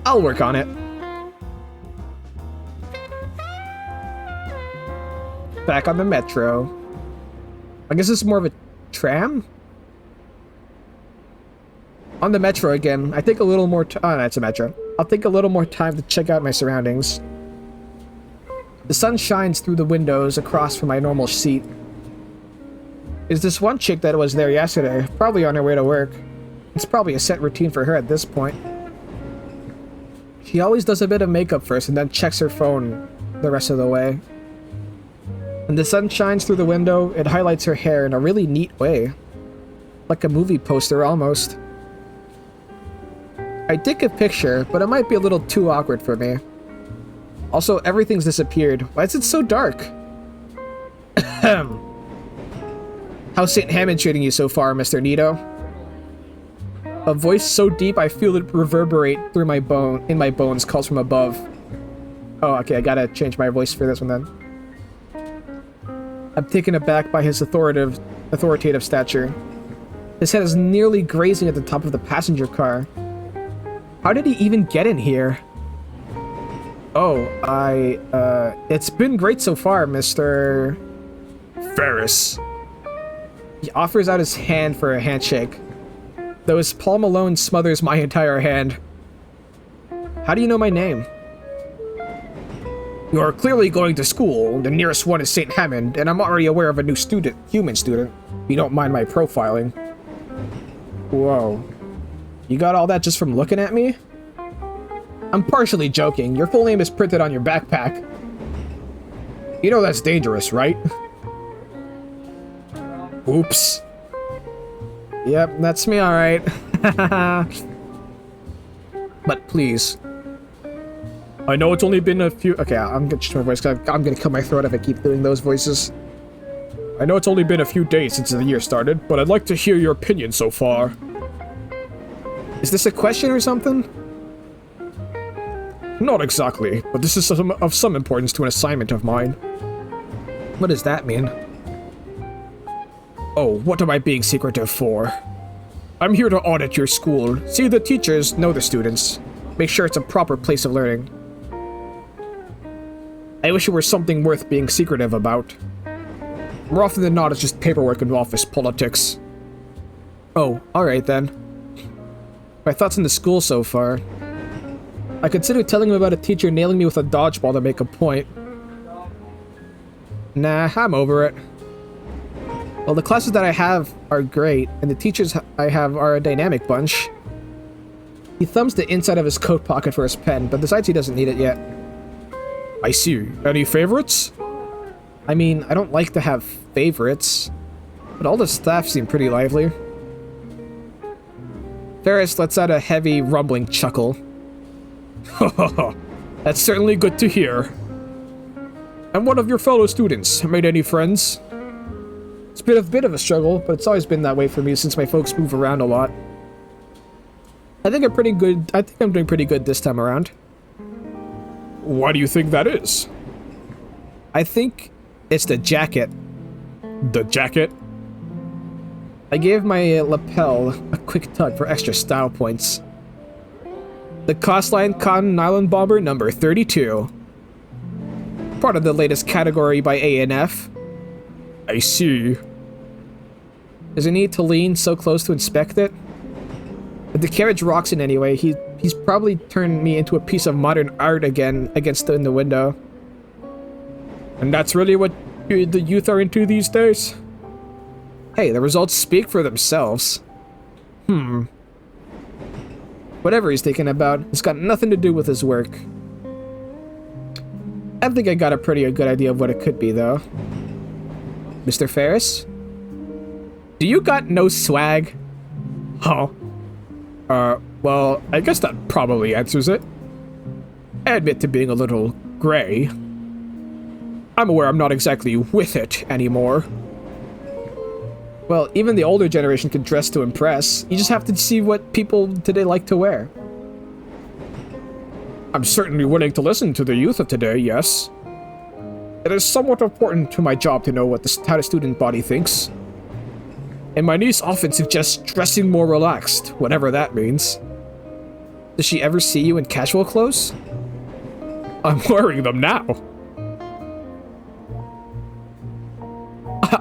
I'll work on it. Back on the metro. I guess this is more of a tram? On the metro again. I think a little more oh, no, it's a metro. I'll take a little more time to check out my surroundings. The sun shines through the windows across from my normal seat. Is this one chick that was there yesterday, probably on her way to work. It's probably a set routine for her at this point. She always does a bit of makeup first and then checks her phone the rest of the way. When the sun shines through the window, it highlights her hair in a really neat way. Like a movie poster almost. I take a picture, but it might be a little too awkward for me. Also, everything's disappeared. Why is it so dark? How's St. Hammond treating you so far, Mr. Nito? A voice so deep I feel it reverberate through my bones calls from above. Oh, okay, I gotta change my voice for this one then. I'm taken aback by his authoritative stature. His head is nearly grazing at the top of the passenger car. How did he even get in here? Oh, it's been great so far, Mr. Ferris. He offers out his hand for a handshake, though his palm alone smothers my entire hand. How do you know my name? You are clearly going to school. The nearest one is St. Hammond, and I'm already aware of a new human student. If you don't mind my profiling. Whoa. You got all that just from looking at me? I'm partially joking. Your full name is printed on your backpack. You know that's dangerous, right? Oops. Yep, that's me, alright. But please. I know it's only been a few... Okay, I'm gonna change my voice, because I'm gonna cut my throat if I keep doing those voices. I know it's only been a few days since the year started, but I'd like to hear your opinion so far. Is this a question or something? Not exactly, but this is of some importance to an assignment of mine. What does that mean? Oh, what am I being secretive for? I'm here to audit your school, see the teachers, know the students, make sure it's a proper place of learning. I wish it were something worth being secretive about. More often than not, it's just paperwork and office politics. Oh, alright then. My thoughts on the school so far. I considered telling him about a teacher nailing me with a dodgeball to make a point. Nah, I'm over it. Well, the classes that I have are great, and the teachers I have are a dynamic bunch. He thumbs the inside of his coat pocket for his pen, but decides he doesn't need it yet. I see. Any favorites? I mean, I don't like to have favorites, but all the staff seem pretty lively. Ferris lets out a heavy, rumbling chuckle. That's certainly good to hear. And what of your fellow students? Made any friends? It's been a bit of a struggle, but it's always been that way for me since my folks move around a lot. I think I'm doing pretty good this time around. Why do you think that is? I think it's the jacket. The jacket? I gave my lapel a quick tug for extra style points. The Costline Cotton Nylon Bomber number 32. Part of the latest category by A&F. I see. Does he need to lean so close to inspect it? If the carriage rocks in anyway, he's probably turned me into a piece of modern art again in the window. And that's really what the youth are into these days? Hey, the results speak for themselves. Whatever he's thinking about, it's got nothing to do with his work. I think I got a pretty good idea of what it could be, though. Mr. Ferris? Do you got no swag? Huh? Well, I guess that probably answers it. I admit to being a little gray. I'm aware I'm not exactly with it anymore. Well, even the older generation can dress to impress. You just have to see what people today like to wear. I'm certainly willing to listen to the youth of today, yes. It is somewhat important to my job to know what how the student body thinks. And my niece often suggests dressing more relaxed, whatever that means. Does she ever see you in casual clothes? I'm wearing them now.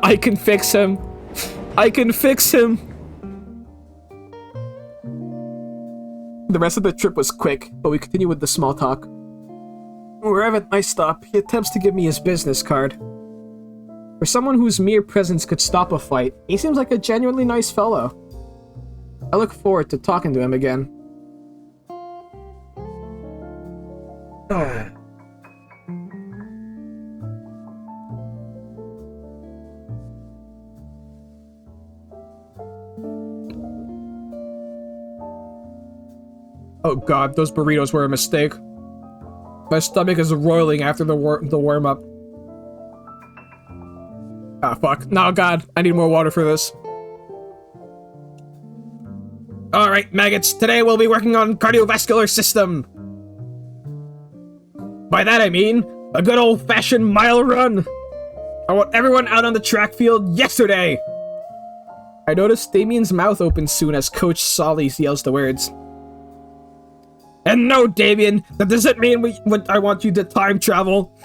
I can fix him. I can fix him. The rest of the trip was quick, but we continue with the small talk. Wherever at my stop, he attempts to give me his business card. For someone whose mere presence could stop a fight, he seems like a genuinely nice fellow. I look forward to talking to him again. Oh god, those burritos were a mistake. My stomach is roiling after the warm-up. Ah, fuck. No, god, I need more water for this. Alright, maggots, today we'll be working on cardiovascular system. By that I mean, a good old-fashioned mile run. I want everyone out on the track field yesterday. I noticed Damien's mouth opens soon as Coach Solly yells the words. And no, Damien, that doesn't mean I want you to time travel.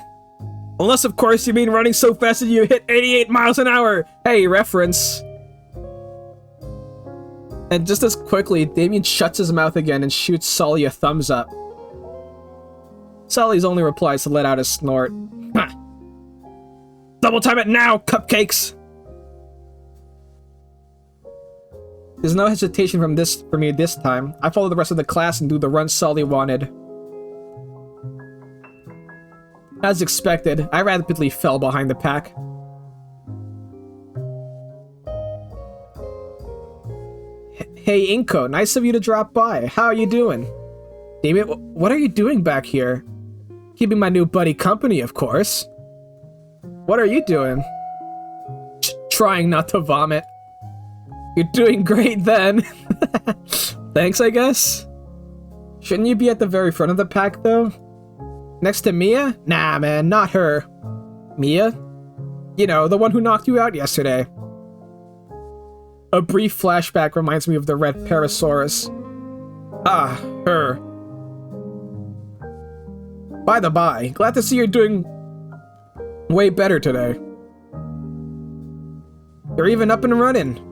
Unless, of course, you mean running so fast that you hit 88 miles an hour. Hey, reference. And just as quickly, Damien shuts his mouth again and shoots Solly a thumbs up. Solly's only reply is to let out a snort. Ha. Double time it now, cupcakes! There's no hesitation for me this time. I follow the rest of the class and do the run Solly wanted. As expected, I rapidly fell behind the pack. Hey Inko, nice of you to drop by. How are you doing? Damien, what are you doing back here? Keeping my new buddy company, of course. What are you doing? Trying not to vomit. You're doing great then. Thanks, I guess. Shouldn't you be at the very front of the pack, though? Next to Mia? Nah, man, not her. Mia? You know, the one who knocked you out yesterday. A brief flashback reminds me of the red Parasaurus. Ah, her. By the by, glad to see you're doing way better today. You're even up and running.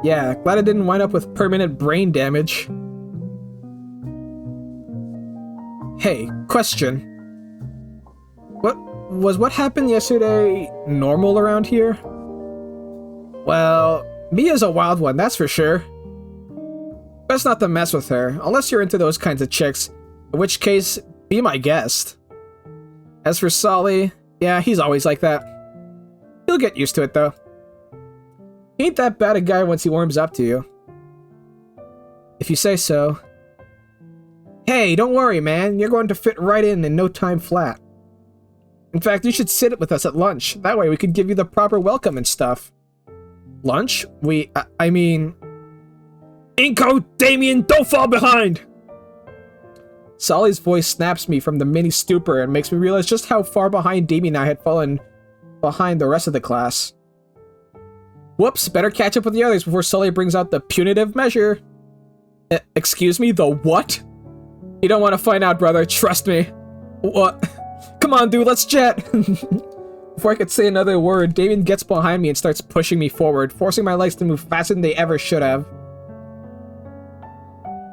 Yeah, glad I didn't wind up with permanent brain damage. Hey, question. What happened yesterday normal around here? Well, Mia's a wild one, that's for sure. Best not to mess with her, unless you're into those kinds of chicks, in which case, be my guest. As for Solly, yeah, he's always like that. He'll get used to it, though. He ain't that bad a guy once he warms up to you. If you say so. Hey, don't worry, man. You're going to fit right in no time flat. In fact, you should sit with us at lunch. That way we could give you the proper welcome and stuff. Lunch? I mean... Inko, Damien, don't fall behind! Solly's voice snaps me from the mini stupor and makes me realize just how far behind Damien and I had fallen behind the rest of the class. Whoops, better catch up with the others before Solly brings out the punitive measure. Excuse me, the what? You don't want to find out, brother, trust me. What? Come on, dude, let's jet! Before I could say another word, Damien gets behind me and starts pushing me forward, forcing my legs to move faster than they ever should have.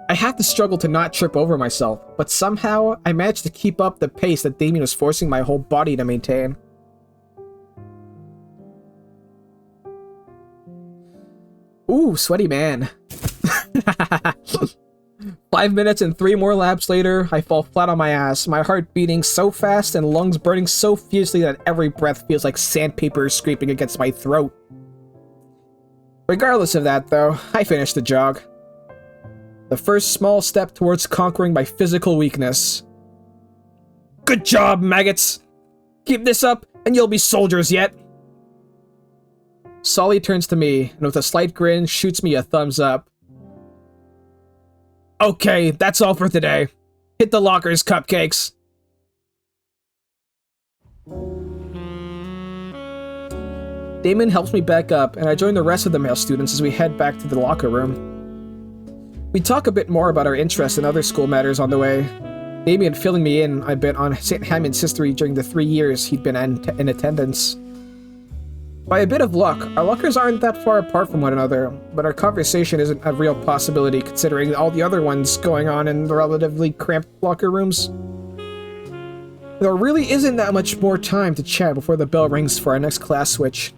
I had to struggle to not trip over myself, but somehow I managed to keep up the pace that Damien was forcing my whole body to maintain. Ooh, sweaty man. 5 minutes and 3 more laps later, I fall flat on my ass, my heart beating so fast and lungs burning so fiercely that every breath feels like sandpaper scraping against my throat. Regardless of that, though, I finished the jog. The first small step towards conquering my physical weakness. Good job, maggots! Keep this up, and you'll be soldiers yet! Solly turns to me, and with a slight grin, shoots me a thumbs up. Okay, that's all for today. Hit the lockers, cupcakes. Damien helps me back up, and I join the rest of the male students as we head back to the locker room. We talk a bit more about our interests in other school matters on the way, Damien filling me in a bit on St. Hammond's history during the 3 years he'd been in attendance. By a bit of luck, our lockers aren't that far apart from one another, but our conversation isn't a real possibility considering all the other ones going on in the relatively cramped locker rooms. There really isn't that much more time to chat before the bell rings for our next class switch.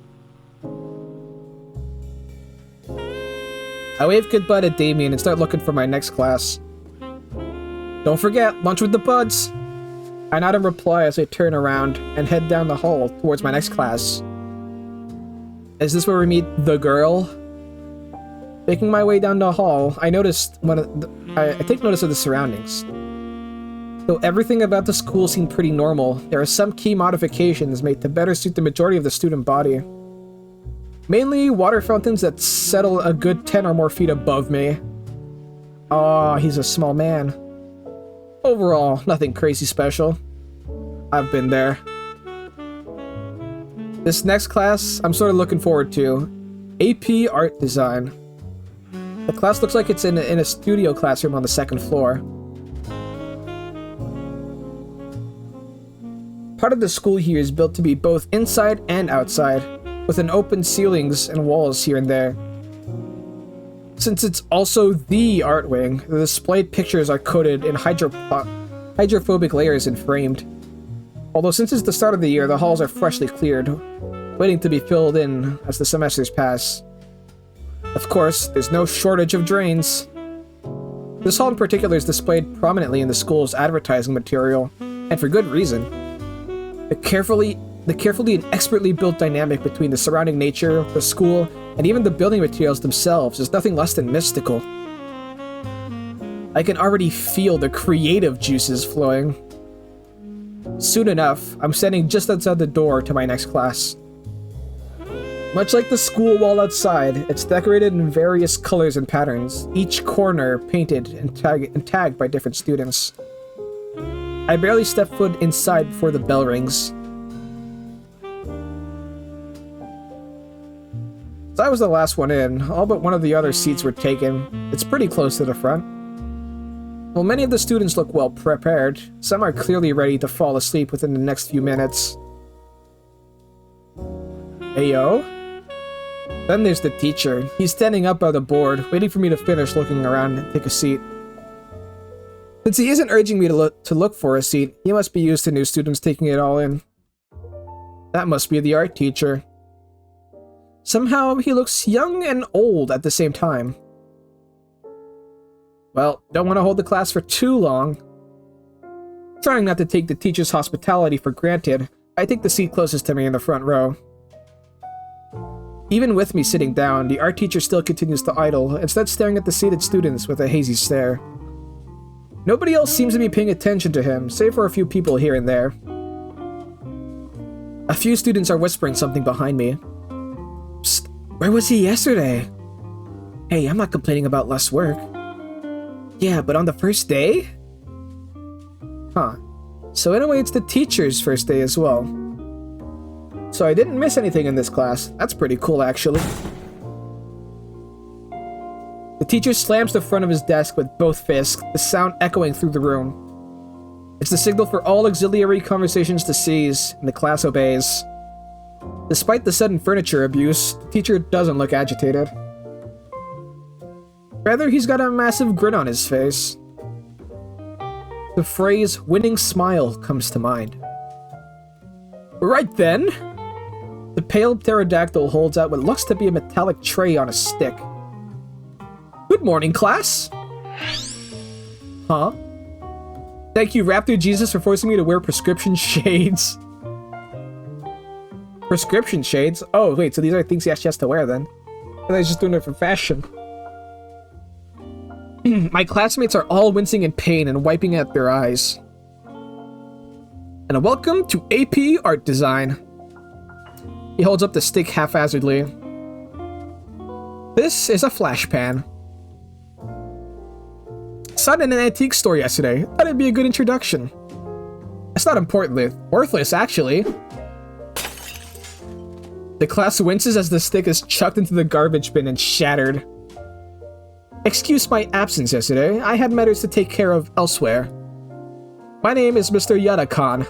I wave goodbye to Damien and start looking for my next class. Don't forget, lunch with the buds! I nod in reply as I turn around and head down the hall towards my next class. Is this where we meet the girl? Making my way down the hall, I noticed I take notice of the surroundings. Though everything about the school seemed pretty normal, there are some key modifications made to better suit the majority of the student body. Mainly water fountains that settle a good 10 or more feet above me. Aw, he's a small man. Overall, nothing crazy special. I've been there. This next class, I'm sort of looking forward to. AP Art Design. The class looks like it's in a studio classroom on the second floor. Part of the school here is built to be both inside and outside, with an open ceilings and walls here and there. Since it's also the art wing, the displayed pictures are coated in hydrophobic layers and framed. Although since it's the start of the year, the halls are freshly cleared, waiting to be filled in as the semesters pass. Of course, there's no shortage of drains. This hall in particular is displayed prominently in the school's advertising material, and for good reason. The carefully and expertly built dynamic between the surrounding nature, the school, and even the building materials themselves is nothing less than mystical. I can already feel the creative juices flowing. Soon enough, I'm standing just outside the door to my next class. Much like the school wall outside, it's decorated in various colors and patterns, each corner painted and tagged by different students. I barely step foot inside before the bell rings. So I was the last one in, all but one of the other seats were taken. It's pretty close to the front. While many of the students look well prepared, some are clearly ready to fall asleep within the next few minutes. Ayo? Then there's the teacher. He's standing up by the board, waiting for me to finish looking around and take a seat. Since he isn't urging me to look for a seat, he must be used to new students taking it all in. That must be the art teacher. Somehow, he looks young and old at the same time. Well, don't want to hold the class for too long. Trying not to take the teacher's hospitality for granted, I take the seat closest to me in the front row. Even with me sitting down, the art teacher still continues to idle, instead staring at the seated students with a hazy stare. Nobody else seems to be paying attention to him, save for a few people here and there. A few students are whispering something behind me. Psst, where was he yesterday? Hey, I'm not complaining about less work. Yeah, but on the first day? Huh. So in a way, it's the teacher's first day as well. So I didn't miss anything in this class. That's pretty cool, actually. The teacher slams the front of his desk with both fists, the sound echoing through the room. It's the signal for all auxiliary conversations to cease, and the class obeys. Despite the sudden furniture abuse, the teacher doesn't look agitated. Rather, he's got a massive grin on his face. The phrase winning smile comes to mind. Right then! The pale pterodactyl holds out what looks to be a metallic tray on a stick. Good morning, class! Huh? Thank you, Raptor Jesus, for forcing me to wear prescription shades. Prescription shades? Oh, wait, so these are things he actually has to wear then. I thought he's just doing it for fashion. My classmates are all wincing in pain and wiping at their eyes. And welcome to AP Art Design. He holds up the stick haphazardly. This is a flash pan. Saw it in an antique store yesterday. Thought it'd be a good introduction. It's not importantly worthless, actually. The class winces as the stick is chucked into the garbage bin and shattered. Excuse my absence yesterday. I had matters to take care of elsewhere. My name is Mr. Yada-Khan.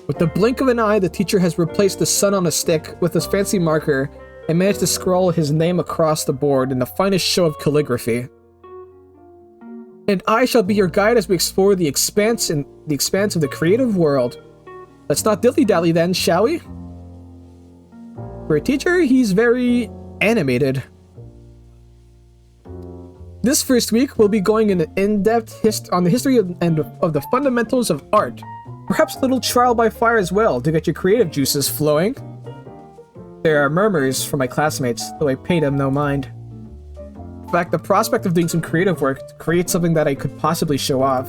With the blink of an eye, the teacher has replaced the sun on a stick with his fancy marker and managed to scroll his name across the board in the finest show of calligraphy. And I shall be your guide as we explore the expanse of the creative world. Let's not dilly-dally then, shall we? For a teacher, he's very animated. This first week, we'll be going in-depth on the history of the fundamentals of art. Perhaps a little trial by fire as well to get your creative juices flowing. There are murmurs from my classmates, though I pay them no mind. In fact, the prospect of doing some creative work to create something that I could possibly show off.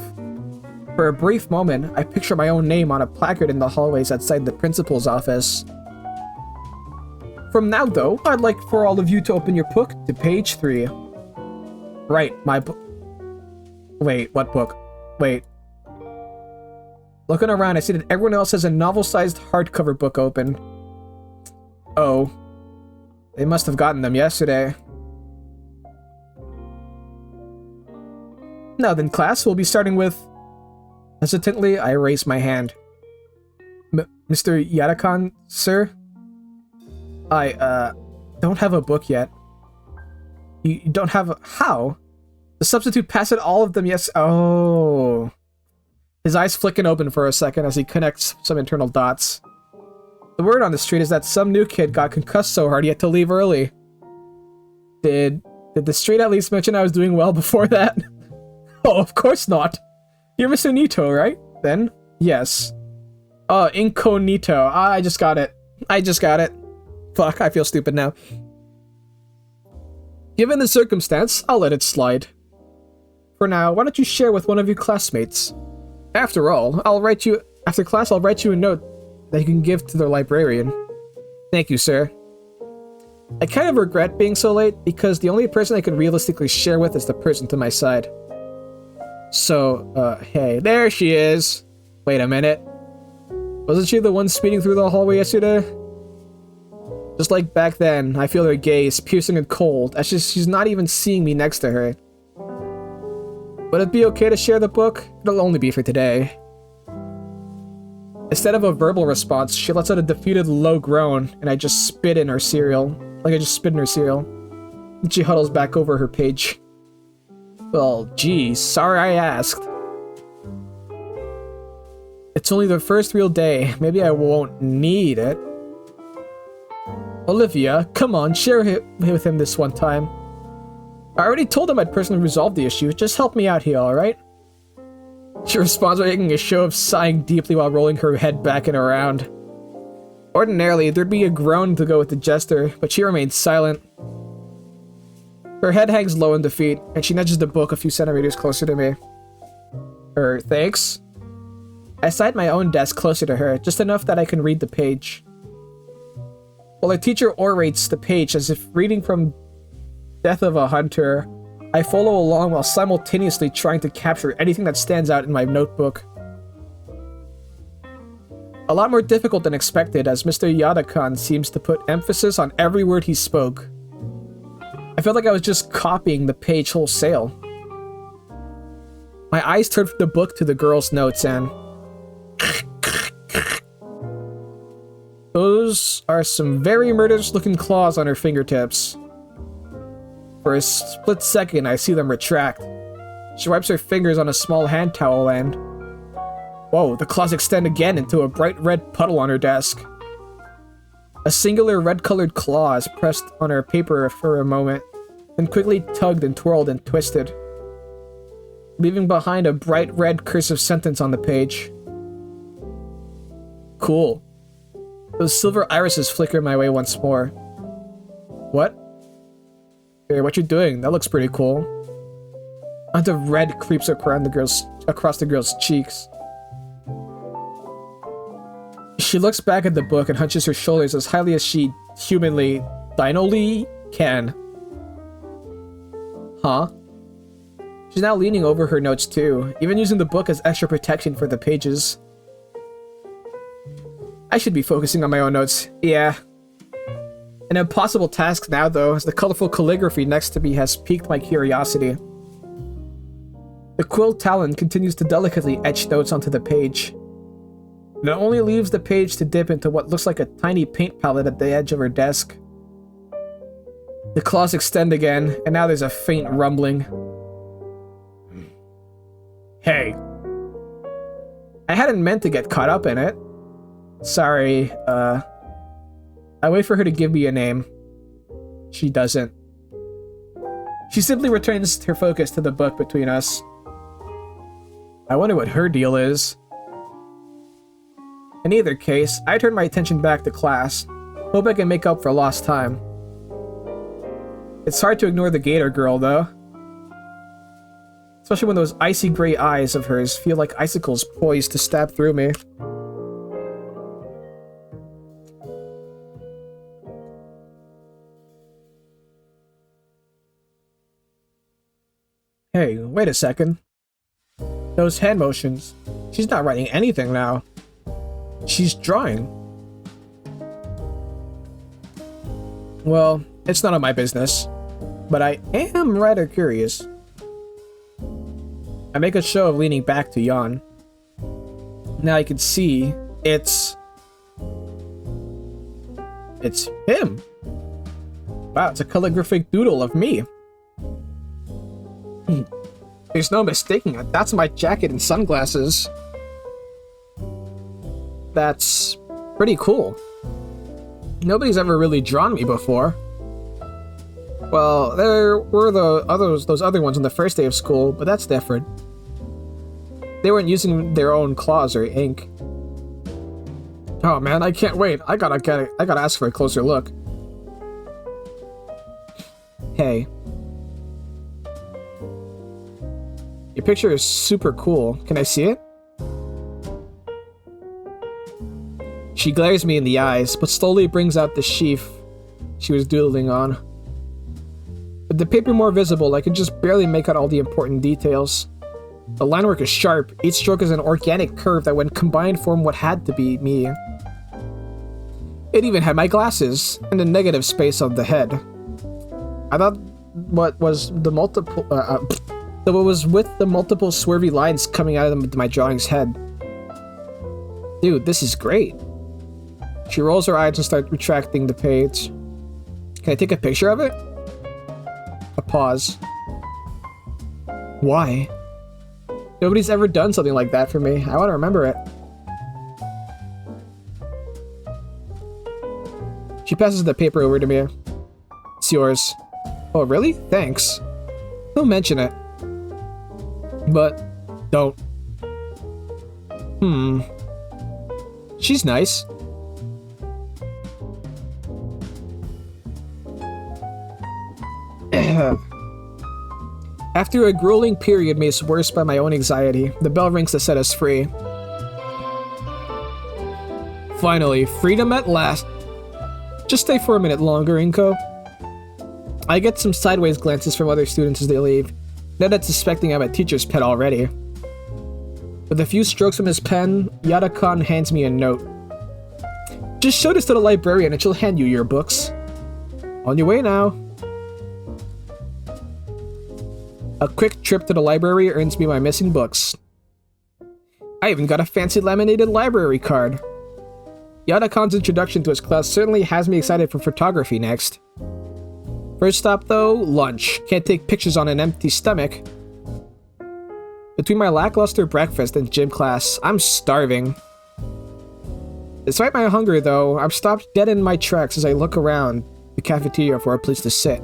For a brief moment, I picture my own name on a placard in the hallways outside the principal's office. From now, though, I'd like for all of you to open your book to page 3. Right, my book. Wait, what book? Wait. Looking around, I see that everyone else has a novel-sized hardcover book open. Oh. They must have gotten them yesterday. Now then, class, we'll be starting with... Hesitantly, I raise my hand. Mr. Yadakan, sir? I, don't have a book yet. You don't have a... How? The substitute passed all of them, yes... Oh... His eyes flicking open for a second as he connects some internal dots. The word on the street is that some new kid got concussed so hard he had to leave early. Did the street at least mention I was doing well before that? Oh, of course not. You're Mr. Nito, right? Then, yes. Oh, incognito. I just got it. Fuck, I feel stupid now. Given the circumstance, I'll let it slide. For now, why don't you share with one of your classmates? After all, after class, I'll write you a note that you can give to the librarian. Thank you, sir. I kind of regret being so late because the only person I can realistically share with is the person to my side. So, hey, there she is. Wait a minute. Wasn't she the one speeding through the hallway yesterday? Just like back then, I feel her gaze, piercing and cold, as she's not even seeing me next to her. Would it be okay to share the book? It'll only be for today. Instead of a verbal response, she lets out a defeated low groan, and I just spit in her cereal. And she huddles back over her page. Well, geez, sorry I asked. It's only the first real day. Maybe I won't need it. Olivia, come on, share it with him this one time. I already told him I'd personally resolve the issue. Just help me out here, alright? She responds by making a show of sighing deeply while rolling her head back and around. Ordinarily, there'd be a groan to go with the gesture, but she remains silent. Her head hangs low in defeat, and she nudges the book a few centimeters closer to me. Thanks? I slide my own desk closer to her, just enough that I can read the page. While our teacher orates the page as if reading from Death of a Hunter, I follow along while simultaneously trying to capture anything that stands out in my notebook. A lot more difficult than expected, as Mr. Yadakan seems to put emphasis on every word he spoke. I felt like I was just copying the page wholesale. My eyes turned from the book to the girl's notes and... Those are some very murderous-looking claws on her fingertips. For a split second, I see them retract. She wipes her fingers on a small hand towel and... Whoa, the claws extend again into a bright red puddle on her desk. A singular red-colored claw is pressed on her paper for a moment, then quickly tugged and twirled and twisted, leaving behind a bright red cursive sentence on the page. Cool. Those silver irises flicker my way once more. What? Hey, what you doing? That looks pretty cool. A hint of red creeps across the girl's cheeks. She looks back at the book and hunches her shoulders as highly as she humanly, dinally can. Huh? She's now leaning over her notes too, even using the book as extra protection for the pages. I should be focusing on my own notes, yeah. An impossible task now though, as the colorful calligraphy next to me has piqued my curiosity. The quill talon continues to delicately etch notes onto the page. It only leaves the page to dip into what looks like a tiny paint palette at the edge of her desk. The claws extend again, and now there's a faint rumbling. Hey. I hadn't meant to get caught up in it. Sorry, I wait for her to give me a name. She doesn't. She simply returns her focus to the book between us. I wonder what her deal is. In either case, I turn my attention back to class. Hope I can make up for lost time. It's hard to ignore the Gator girl, though. Especially when those icy gray eyes of hers feel like icicles poised to stab through me. Hey, wait a second. Those hand motions. She's not writing anything now. She's drawing. Well, it's none of my business, but I am rather curious. I make a show of leaning back to yawn. Now I can see it's him. Wow, it's a calligraphic doodle of me. There's no mistaking it. That's my jacket and sunglasses. That's pretty cool. Nobody's ever really drawn me before. Well, there were those other ones on the first day of school, but that's different. They weren't using their own claws or ink. Oh man, I can't wait. I gotta ask for a closer look. Hey. Your picture is super cool. Can I see it? She glares me in the eyes, but slowly brings out the sheaf she was doodling on. With the paper more visible, I could just barely make out all the important details. The line work is sharp. Each stroke is an organic curve that when combined formed what had to be me. It even had my glasses, and the negative space on the head. I thought what was with the multiple swervy lines coming out of my drawing's head. Dude, this is great. She rolls her eyes and starts retracting the page. Can I take a picture of it? A pause. Why? Nobody's ever done something like that for me. I want to remember it. She passes the paper over to me. It's yours. Oh, really? Thanks. Don't mention it. But don't. She's nice. After a grueling period made worse by my own anxiety, the bell rings to set us free. Finally, freedom at last. Just stay for a minute longer, Inko. I get some sideways glances from other students as they leave, not suspecting I'm a teacher's pet already. With a few strokes from his pen, Yada-kan hands me a note. Just show this to the librarian and she'll hand you your books. On your way now. A quick trip to the library earns me my missing books. I even got a fancy laminated library card. Yada-kan's introduction to his class certainly has me excited for photography next. First stop though, lunch. Can't take pictures on an empty stomach. Between my lackluster breakfast and gym class, I'm starving. Despite my hunger though, I'm stopped dead in my tracks as I look around the cafeteria for a place to sit.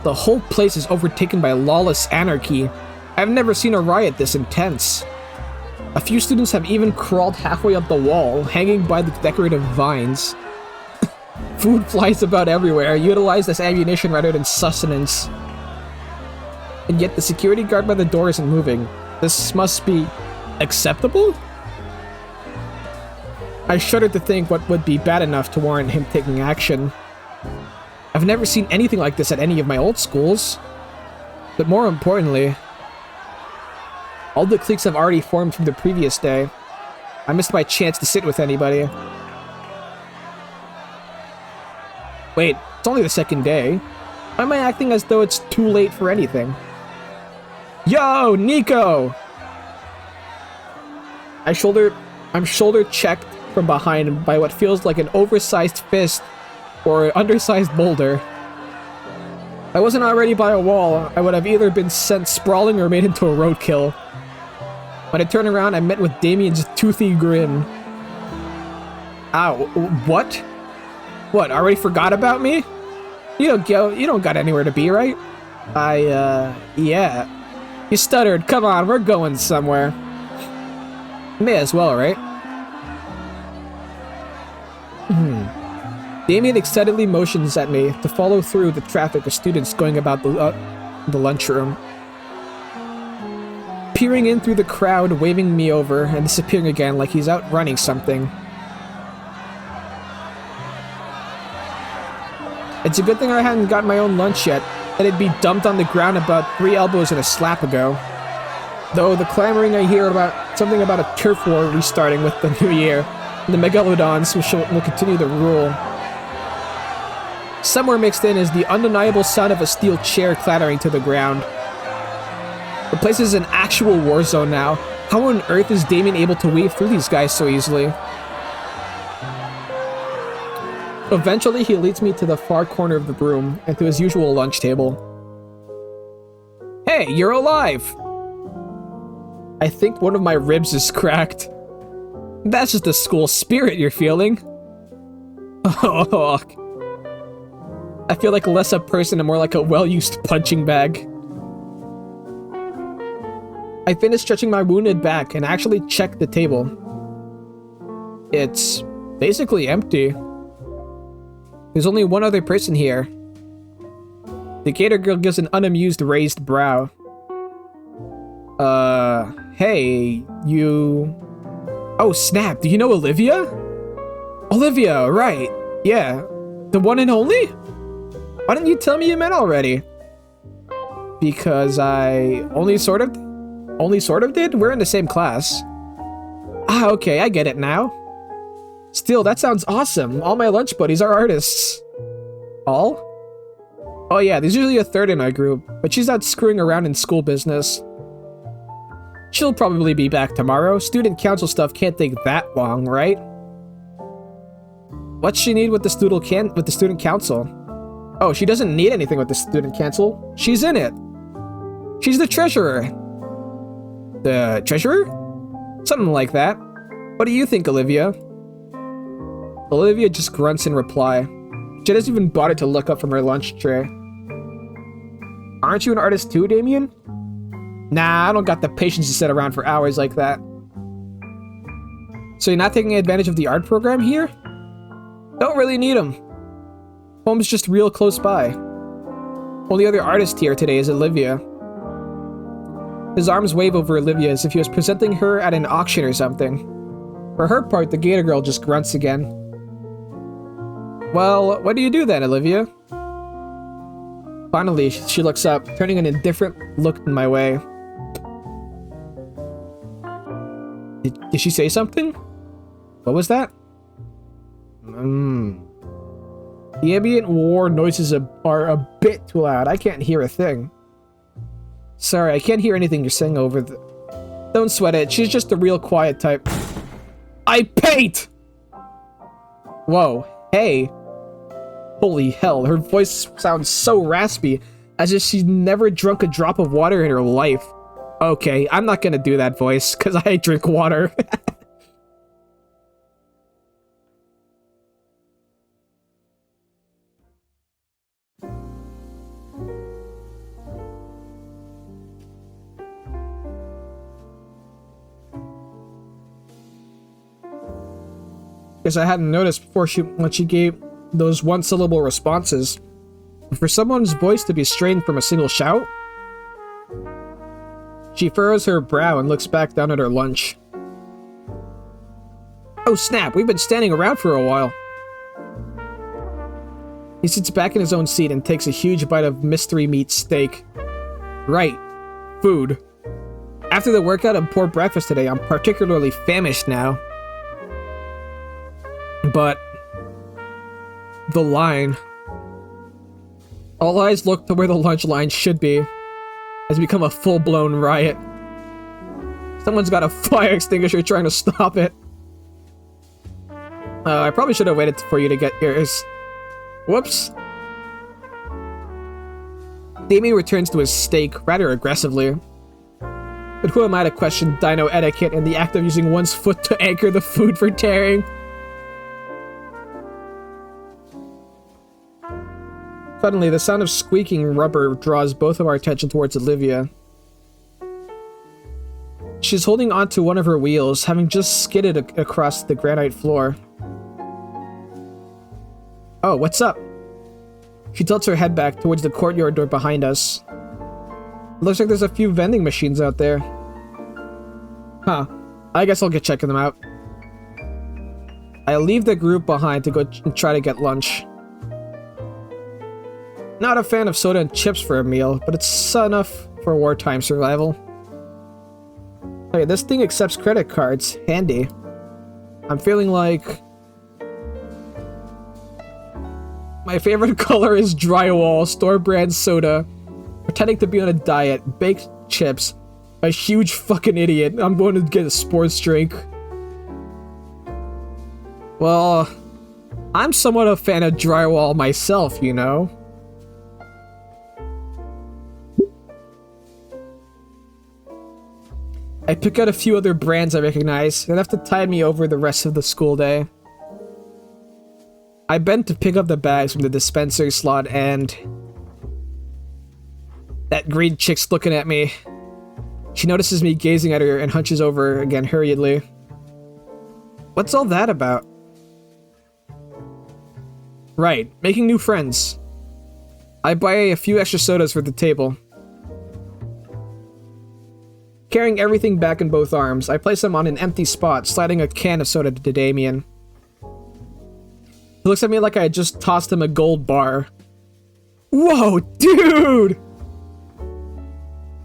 The whole place is overtaken by lawless anarchy. I've never seen a riot this intense. A few students have even crawled halfway up the wall, hanging by the decorative vines. Food flies about everywhere, utilized as ammunition rather than sustenance. And yet the security guard by the door isn't moving. This must be acceptable? I shudder to think what would be bad enough to warrant him taking action. I've never seen anything like this at any of my old schools. But more importantly, all the cliques have already formed from the previous day. I missed my chance to sit with anybody. Wait, it's only the second day. Why am I acting as though it's too late for anything? Yo, Nico! I'm shoulder checked from behind by what feels like an oversized fist or an undersized boulder. If I wasn't already by a wall, I would have either been sent sprawling or made into a roadkill. When I turned around, I met with Damien's toothy grin. Ow, what? What, already forgot about me? You don't got anywhere to be, right? Yeah. You stuttered. Come on, we're going somewhere. May as well, right? Damien excitedly motions at me to follow through the traffic of students going about the lunchroom. Peering in through the crowd, waving me over, and disappearing again like he's out running something. It's a good thing I hadn't gotten my own lunch yet, that it'd be dumped on the ground about 3 elbows and a slap ago. Though the clamoring I hear about something about a turf war restarting with the new year, and the megalodons will continue to rule. Somewhere mixed in is the undeniable sound of a steel chair clattering to the ground. The place is an actual war zone now. How on earth is Damien able to weave through these guys so easily? Eventually, he leads me to the far corner of the room and to his usual lunch table. Hey, you're alive! I think one of my ribs is cracked. That's just the school spirit you're feeling. Oh, I feel like less a person and more like a well-used punching bag. I finished stretching my wounded back and actually checked the table. It's basically empty. There's only one other person here. The Gator girl gives an unamused raised brow. Hey, you... Oh, snap, do you know Olivia? Olivia, right. Yeah. The one and only? Why didn't you tell me you met already? Because I only sort of did? We're in the same class. Ah, okay, I get it now. Still, that sounds awesome. All my lunch buddies are artists. All? Oh yeah, there's usually a third in our group, but she's out screwing around in school business. She'll probably be back tomorrow. Student council stuff can't take that long, right? What's she need with the student council? Oh, she doesn't need anything with the student council. She's in it. She's the treasurer. The treasurer? Something like that. What do you think, Olivia? Olivia just grunts in reply. She doesn't even bother to look up from her lunch tray. Aren't you an artist too, Damien? Nah, I don't got the patience to sit around for hours like that. So you're not taking advantage of the art program here? Don't really need them. Home's just real close by. Only other artist here today is Olivia. His arms wave over Olivia as if he was presenting her at an auction or something. For her part, the Gator girl just grunts again. Well, what do you do then, Olivia? Finally, she looks up, turning an indifferent look in my way. Did she say something? What was that? The ambient war noises are a bit too loud. I can't hear a thing. Sorry, I can't hear anything you're saying over the... Don't sweat it, she's just a real quiet type. I paint! Whoa, hey. Holy hell, her voice sounds so raspy, as if she's never drunk a drop of water in her life. Okay, I'm not gonna do that voice, because I drink water. Guess I hadn't noticed before when she gave those one-syllable responses. But for someone's voice to be strained from a single shout? She furrows her brow and looks back down at her lunch. Oh snap, we've been standing around for a while. He sits back in his own seat and takes a huge bite of mystery meat steak. Right. Food. After the workout and poor breakfast today, I'm particularly famished now. But the line. All eyes look to where the lunch line should be. Has become a full-blown riot. Someone's got a fire extinguisher trying to stop it. I probably should have waited for you to get yours. Whoops. Damien returns to his steak rather aggressively. But who am I to question dino etiquette and the act of using one's foot to anchor the food for tearing? Suddenly, the sound of squeaking rubber draws both of our attention towards Olivia. She's holding onto one of her wheels, having just skidded across the granite floor. Oh, what's up? She tilts her head back towards the courtyard door behind us. Looks like there's a few vending machines out there. Huh. I guess I'll get checking them out. I leave the group behind to go and try to get lunch. Not a fan of soda and chips for a meal, but it's enough for wartime survival. Okay, this thing accepts credit cards. Handy. I'm feeling like... my favorite color is drywall, store brand soda. Pretending to be on a diet, baked chips. A huge fucking idiot. I'm going to get a sports drink. Well, I'm somewhat a fan of drywall myself, you know? I pick out a few other brands I recognize, enough to tide me over the rest of the school day. I bend to pick up the bags from the dispensary slot and... that green chick's looking at me. She notices me gazing at her and hunches over again hurriedly. What's all that about? Right, making new friends. I buy a few extra sodas for the table. Carrying everything back in both arms, I place them on an empty spot, sliding a can of soda to Damien. He looks at me like I had just tossed him a gold bar. Whoa, dude!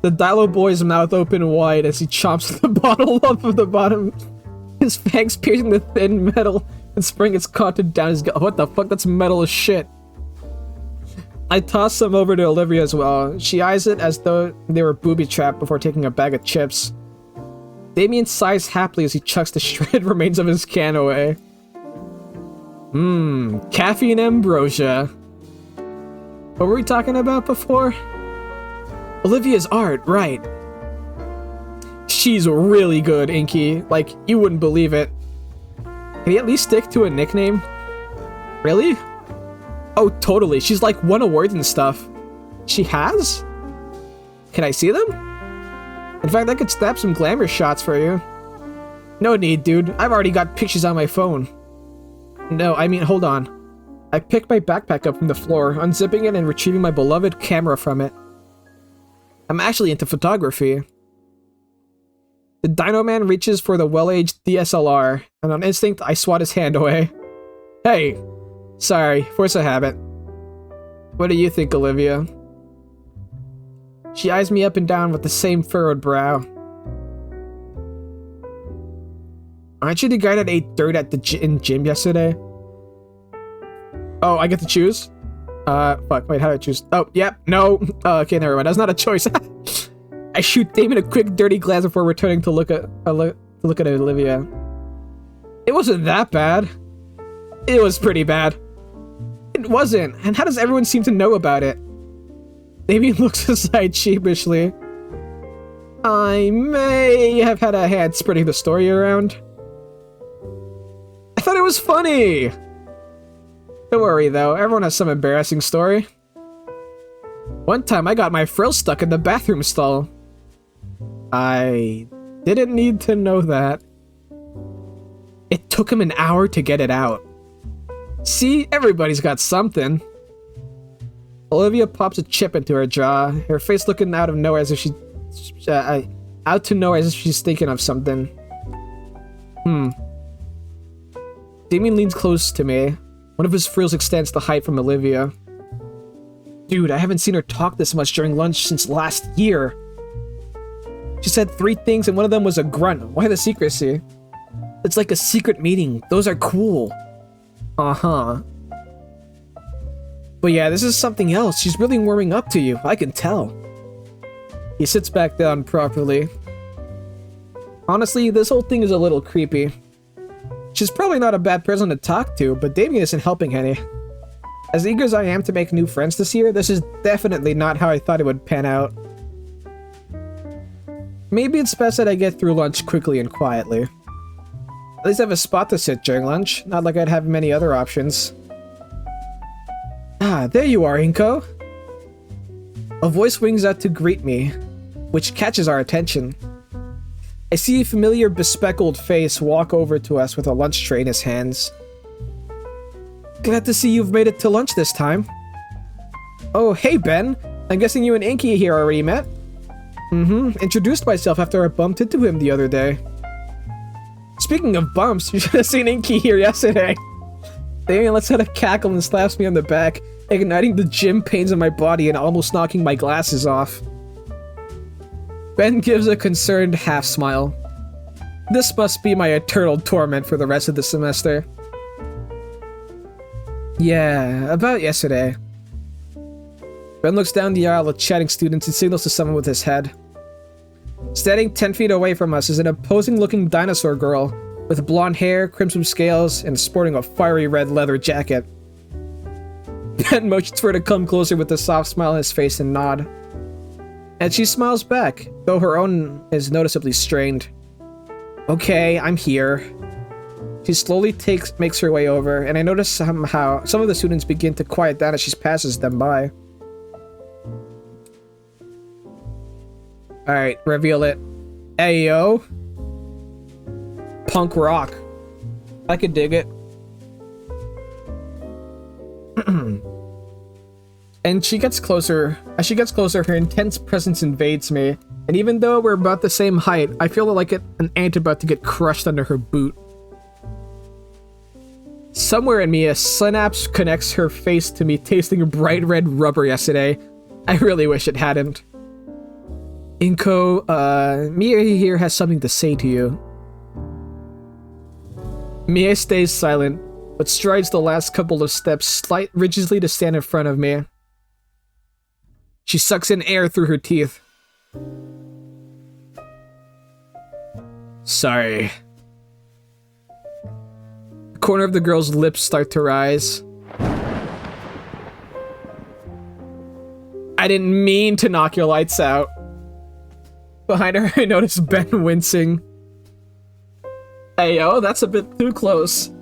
The Dilo boy's mouth open wide as he chomps the bottle off of the bottom, his fangs piercing the thin metal and spraying its content down his gut. What the fuck? That's metal as shit. I toss some over to Olivia as well. She eyes it as though they were booby-trapped before taking a bag of chips. Damien sighs happily as he chucks the shredded remains of his can away. Caffeine ambrosia. What were we talking about before? Olivia's art, right. She's really good, Inky. Like, you wouldn't believe it. Can he at least stick to a nickname? Really? Oh, totally. She's like won awards and stuff. She has? Can I see them? In fact, I could snap some glamour shots for you. No need, dude. I've already got pictures on my phone. No, I mean, hold on. I pick my backpack up from the floor, unzipping it and retrieving my beloved camera from it. I'm actually into photography. The Dino Man reaches for the well-aged DSLR, and on instinct, I swat his hand away. Hey! Sorry, force of habit. What do you think, Olivia? She eyes me up and down with the same furrowed brow. Aren't you the guy that ate dirt at the gym yesterday? Oh, I get to choose? Fuck, wait, how do I choose? Oh, yep, no. Okay, never mind, that's not a choice. I shoot Damon a quick dirty glance before returning to look at Olivia. It wasn't that bad. It was pretty bad. It wasn't, and how does everyone seem to know about it? Damien looks aside sheepishly. I may have had a hand spreading the story around. I thought it was funny! Don't worry though, everyone has some embarrassing story. One time I got my frill stuck in the bathroom stall. I didn't need to know that. It took him an hour to get it out. See, everybody's got something. Olivia pops a chip into her jaw, her face looking out of nowhere as if she's thinking of something. Damien leans close to me. One of his frills extends to height from Olivia. Dude, I haven't seen her talk this much during lunch since last year. She said 3 things and one of them was a grunt. Why the secrecy? It's like a secret meeting. Those are cool. Uh-huh. But yeah, this is something else. She's really warming up to you. I can tell. He sits back down properly. Honestly, this whole thing is a little creepy. She's probably not a bad person to talk to, but Damien isn't helping any. As eager as I am to make new friends this year, this is definitely not how I thought it would pan out. Maybe it's best that I get through lunch quickly and quietly. At least I have a spot to sit during lunch, not like I'd have many other options. Ah, there you are, Inko. A voice wings out to greet me, which catches our attention. I see a familiar bespectacled face walk over to us with a lunch tray in his hands. Glad to see you've made it to lunch this time. Oh, hey Ben. I'm guessing you and Inky here already met? Introduced myself after I bumped into him the other day. Speaking of bumps, you should have seen Inky here yesterday. Damien lets out a cackle and slaps me on the back, igniting the gym pains in my body and almost knocking my glasses off. Ben gives a concerned half smile. This must be my eternal torment for the rest of the semester. Yeah, about yesterday. Ben looks down the aisle at chatting students and signals to someone with his head. Standing 10 feet away from us is an imposing-looking dinosaur girl with blonde hair, crimson scales, and sporting a fiery red leather jacket. Ben motions for her to come closer with a soft smile on his face and nod. And she smiles back, though her own is noticeably strained. Okay, I'm here. She slowly makes her way over, and I notice somehow some of the students begin to quiet down as she passes them by. Alright, reveal it. Ayo. Punk rock. I could dig it. And she gets closer. As she gets closer, her intense presence invades me. And even though we're about the same height, I feel like an ant about to get crushed under her boot. Somewhere in me, a synapse connects her face to me tasting bright red rubber yesterday. I really wish it hadn't. Inko, Mia here has something to say to you. Mia stays silent, but strides the last couple of steps rigidly to stand in front of me. She sucks in air through her teeth. Sorry. The corner of the girl's lips start to rise. I didn't mean to knock your lights out. Behind her, I notice Ben wincing. Ayo, that's a bit too close.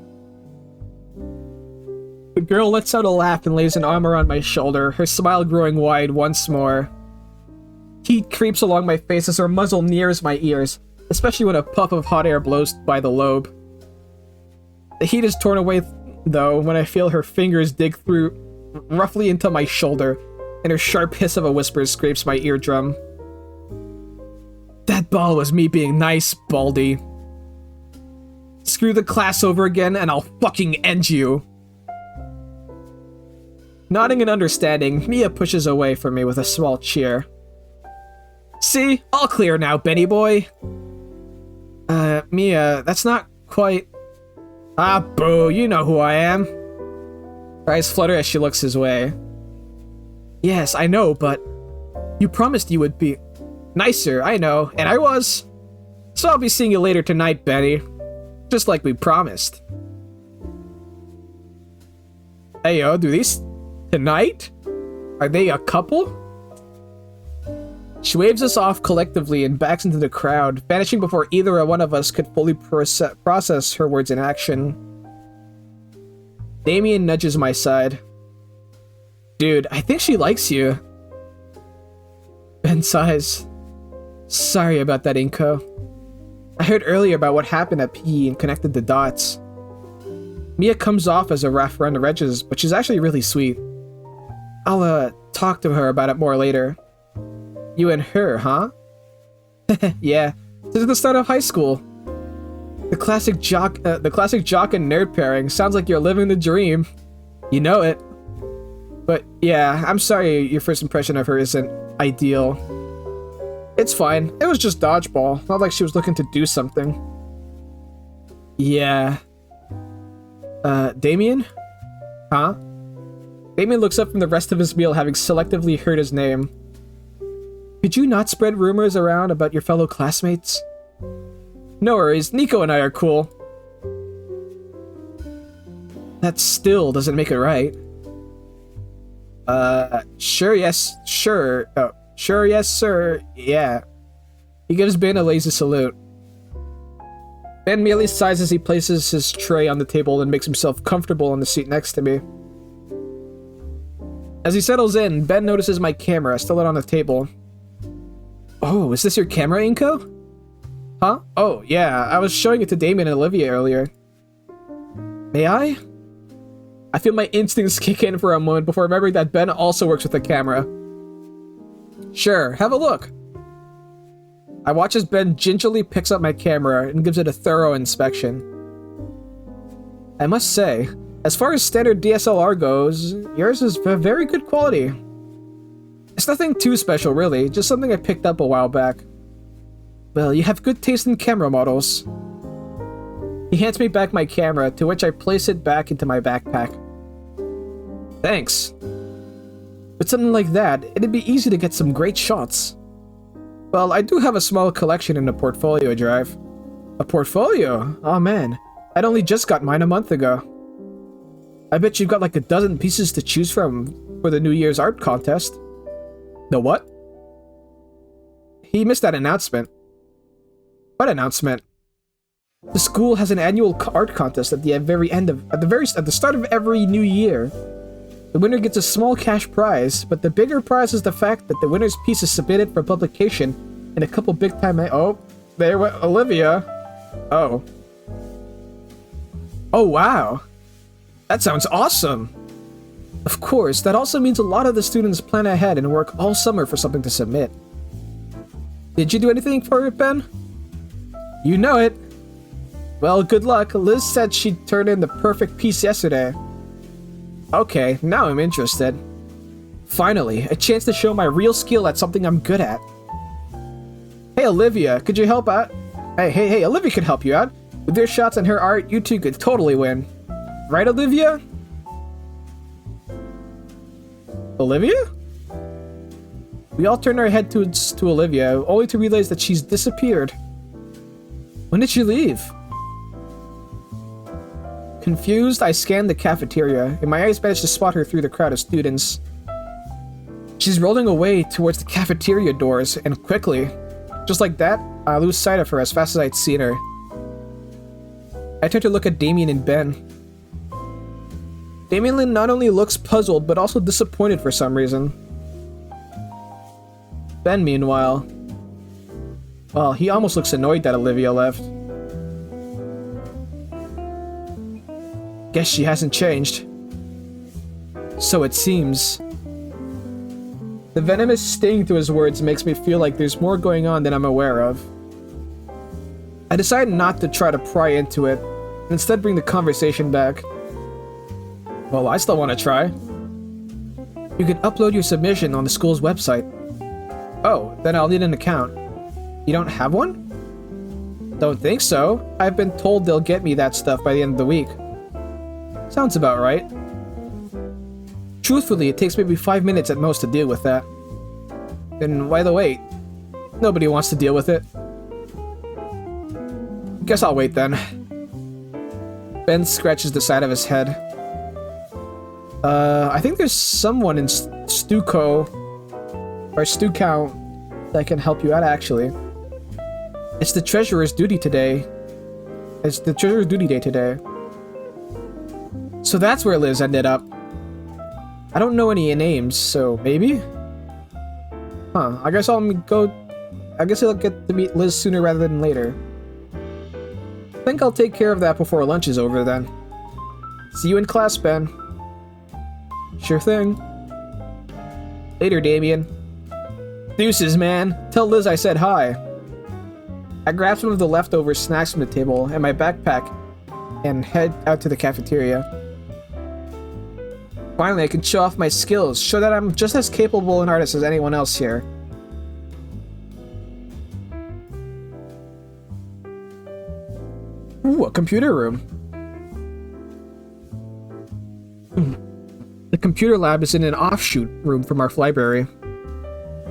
The girl lets out a laugh and lays an arm around my shoulder, her smile growing wide once more. Heat creeps along my face as her muzzle nears my ears, especially when a puff of hot air blows by the lobe. The heat is torn away, though, when I feel her fingers dig through roughly into my shoulder, and her sharp hiss of a whisper scrapes my eardrum. That ball was me being nice, Baldy. Screw the class over again, and I'll fucking end you. Nodding in understanding, Mia pushes away from me with a small cheer. See? All clear now, Benny boy. Mia, that's not quite... Ah, boo, you know who I am. Her eyes flutter as she looks his way. Yes, I know, but... You promised you would be... Nicer, I know, and I was. So I'll be seeing you later tonight, Benny. Just like we promised. Hey, yo, do these... Tonight? Are they a couple? She waves us off collectively and backs into the crowd, vanishing before either one of us could fully process her words in action. Damien nudges my side. Dude, I think she likes you. Ben sighs. Sorry about that, Inko. I heard earlier about what happened at PE and connected the dots. Mia comes off as a rough around the edges, but she's actually really sweet. I'll, talk to her about it more later. You and her, huh? Yeah, this is the start of high school. The classic jock and nerd pairing. Sounds like you're living the dream. You know it. But yeah, I'm sorry your first impression of her isn't ideal. It's fine. It was just dodgeball. Not like she was looking to do something. Yeah. Damien? Huh? Damien looks up from the rest of his meal, having selectively heard his name. Could you not spread rumors around about your fellow classmates? No worries, Nico and I are cool. That still doesn't make it right. Sure, yes, sure. Oh, sure, yes, sir. Yeah. He gives Ben a lazy salute. Ben merely sighs as he places his tray on the table and makes himself comfortable on the seat next to me. As he settles in, Ben notices my camera still on the table. Oh, is this your camera, Inko? Huh? Oh, yeah, I was showing it to Damien and Olivia earlier. May I? I feel my instincts kick in for a moment before remembering that Ben also works with the camera. Sure, have a look. I watch as Ben gingerly picks up my camera and gives it a thorough inspection. I must say, as far as standard DSLR goes, yours is very good quality. It's nothing too special really, just something I picked up a while back. Well, you have good taste in camera models. He hands me back my camera, to which I place it back into my backpack. Thanks. With something like that, it'd be easy to get some great shots. Well, I do have a small collection in the portfolio drive. A portfolio? Oh man, I'd only just got mine a month ago. I bet you've got like a dozen pieces to choose from for the New Year's art contest. The what? He missed that announcement. What announcement? The school has an annual art contest at the start of every new year. The winner gets a small cash prize, but the bigger prize is the fact that the winner's piece is submitted for publication in a couple big-time... Oh, there went Olivia. Oh. Oh, wow. That sounds awesome. Of course, that also means a lot of the students plan ahead and work all summer for something to submit. Did you do anything for it, Ben? You know it. Well, good luck. Liz said she turned in the perfect piece yesterday. Okay, now I'm interested. Finally, a chance to show my real skill at something I'm good at. Hey Olivia, could you help out? Hey, Olivia could help you out. With your shots and her art, you two could totally win. Right, Olivia? Olivia? We all turn our head to Olivia, only to realize that she's disappeared. When did she leave? Confused, I scan the cafeteria, and my eyes manage to spot her through the crowd of students. She's rolling away towards the cafeteria doors, and quickly, just like that, I lose sight of her as fast as I'd seen her. I turn to look at Damien and Ben. Damien not only looks puzzled, but also disappointed for some reason. Ben, meanwhile... well, he almost looks annoyed that Olivia left. Guess she hasn't changed. So it seems. The venomous sting to his words makes me feel like there's more going on than I'm aware of. I decide not to try to pry into it, and instead bring the conversation back. Well, I still want to try. You can upload your submission on the school's website. Oh, then I'll need an account. You don't have one? Don't think so. I've been told they'll get me that stuff by the end of the week. Sounds about right. Truthfully, it takes maybe 5 minutes at most to deal with that. And why the wait? Nobody wants to deal with it. Guess I'll wait then. Ben scratches the side of his head. I think there's someone in Stuco or Stucount that can help you out actually. It's the treasurer's duty today. It's the treasurer's duty day today. So that's where Liz ended up. I don't know any names, so maybe? Huh, I guess I'll get to meet Liz sooner rather than later. I think I'll take care of that before lunch is over then. See you in class, Ben. Sure thing. Later, Damien. Deuces, man. Tell Liz I said hi. I grab some of the leftover snacks from the table and my backpack and head out to the cafeteria. Finally, I can show off my skills, show that I'm just as capable an artist as anyone else here. Ooh, a computer room. The computer lab is in an offshoot room from our library.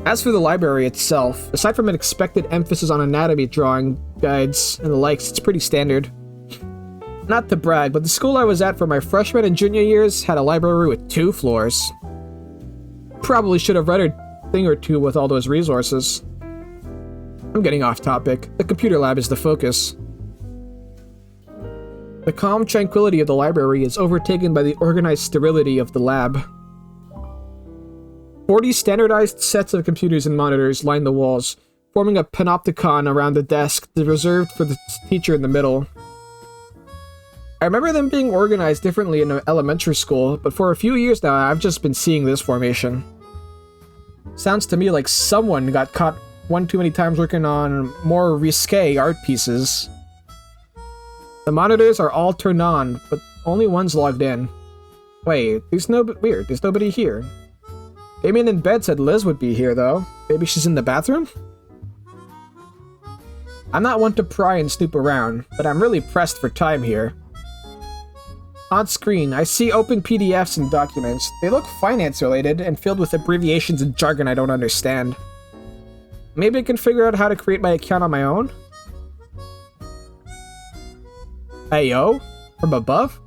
As for the library itself, aside from an expected emphasis on anatomy drawing guides and the likes, it's pretty standard. Not to brag, but the school I was at for my freshman and junior years had a library with 2 floors. Probably should have read a thing or two with all those resources. I'm getting off topic. The computer lab is the focus. The calm tranquility of the library is overtaken by the organized sterility of the lab. 40 standardized sets of computers and monitors line the walls, forming a panopticon around the desk reserved for the teacher in the middle. I remember them being organized differently in elementary school, but for a few years now I've just been seeing this formation. Sounds to me like someone got caught one too many times working on more risque art pieces. The monitors are all turned on, but only one's logged in. Wait, there's nobody here. Damien in bed said Liz would be here, though. Maybe she's in the bathroom? I'm not one to pry and snoop around, but I'm really pressed for time here. On screen, I see open PDFs and documents. They look finance-related and filled with abbreviations and jargon I don't understand. Maybe I can figure out how to create my account on my own? Ayo? From above?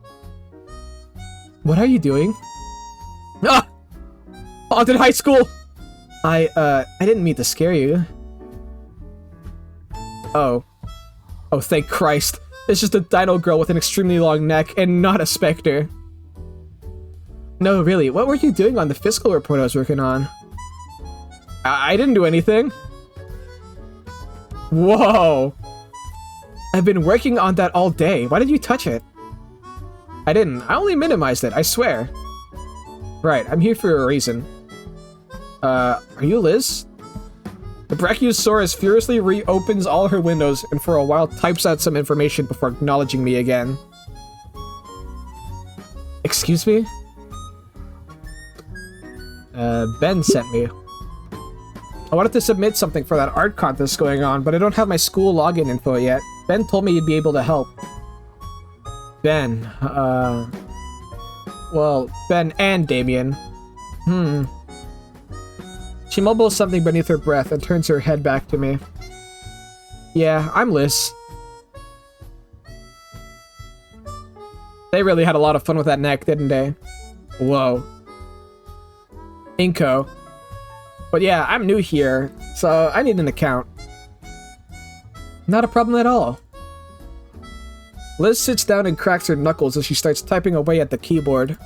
What are you doing? Ah! Haunted high school! I didn't mean to scare you. Oh. Oh, thank Christ. It's just a dino girl with an extremely long neck and not a specter. No, really, what were you doing on the fiscal report I was working on? I didn't do anything. Whoa. I've been working on that all day. Why did you touch it? I didn't. I only minimized it, I swear. Right, I'm here for a reason. Are you Liz? The Brachiosaurus furiously reopens all her windows and for a while types out some information before acknowledging me again. Excuse me? Ben sent me. I wanted to submit something for that art contest going on, but I don't have my school login info yet. Ben told me you'd be able to help. Ben, well, Ben and Damien. She mumbles something beneath her breath and turns her head back to me. Yeah, I'm Liz. They really had a lot of fun with that neck, didn't they? Whoa. Inko. But yeah, I'm new here, so I need an account. Not a problem at all. Liz sits down and cracks her knuckles as she starts typing away at the keyboard.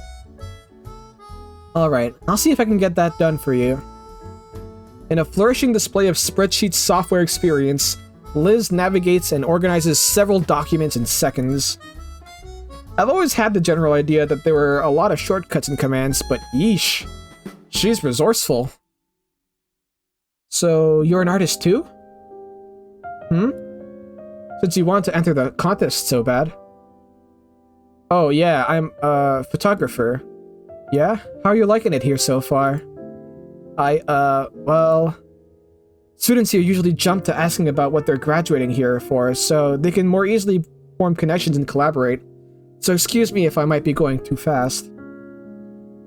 Alright, I'll see if I can get that done for you. In a flourishing display of spreadsheet software experience, Liz navigates and organizes several documents in seconds. I've always had the general idea that there were a lot of shortcuts and commands, but yeesh, she's resourceful. So, you're an artist too? Since you want to enter the contest so bad. Oh yeah, I'm a photographer. Yeah? How are you liking it here so far? Well... Students here usually jump to asking about what they're graduating here for, so they can more easily form connections and collaborate. So excuse me if I might be going too fast.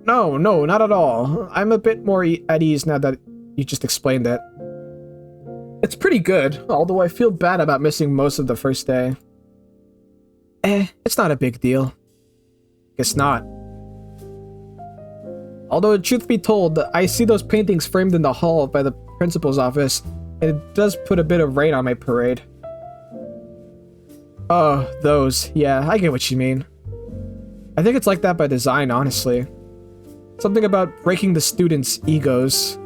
No, not at all. I'm a bit more at ease now that you just explained it. It's pretty good, although I feel bad about missing most of the first day. It's not a big deal. Guess not. Although, truth be told, I see those paintings framed in the hall by the principal's office, and it does put a bit of rain on my parade. Oh, those. Yeah, I get what you mean. I think it's like that by design, honestly. Something about breaking the students' egos.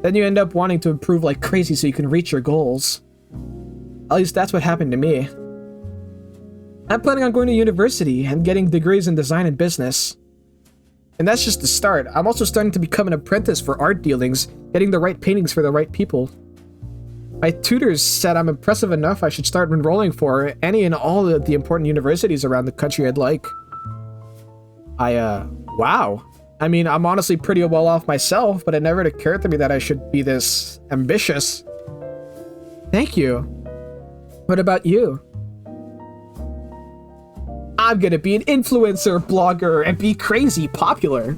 Then you end up wanting to improve like crazy so you can reach your goals. At least that's what happened to me. I'm planning on going to university and getting degrees in design and business. And that's just the start. I'm also starting to become an apprentice for art dealings, getting the right paintings for the right people. My tutors said I'm impressive enough I should start enrolling for any and all of the important universities around the country I'd like. Wow. I mean, I'm honestly pretty well off myself, but it never occurred to me that I should be this ambitious. Thank you. What about you? I'm gonna be an influencer, blogger, and be crazy popular.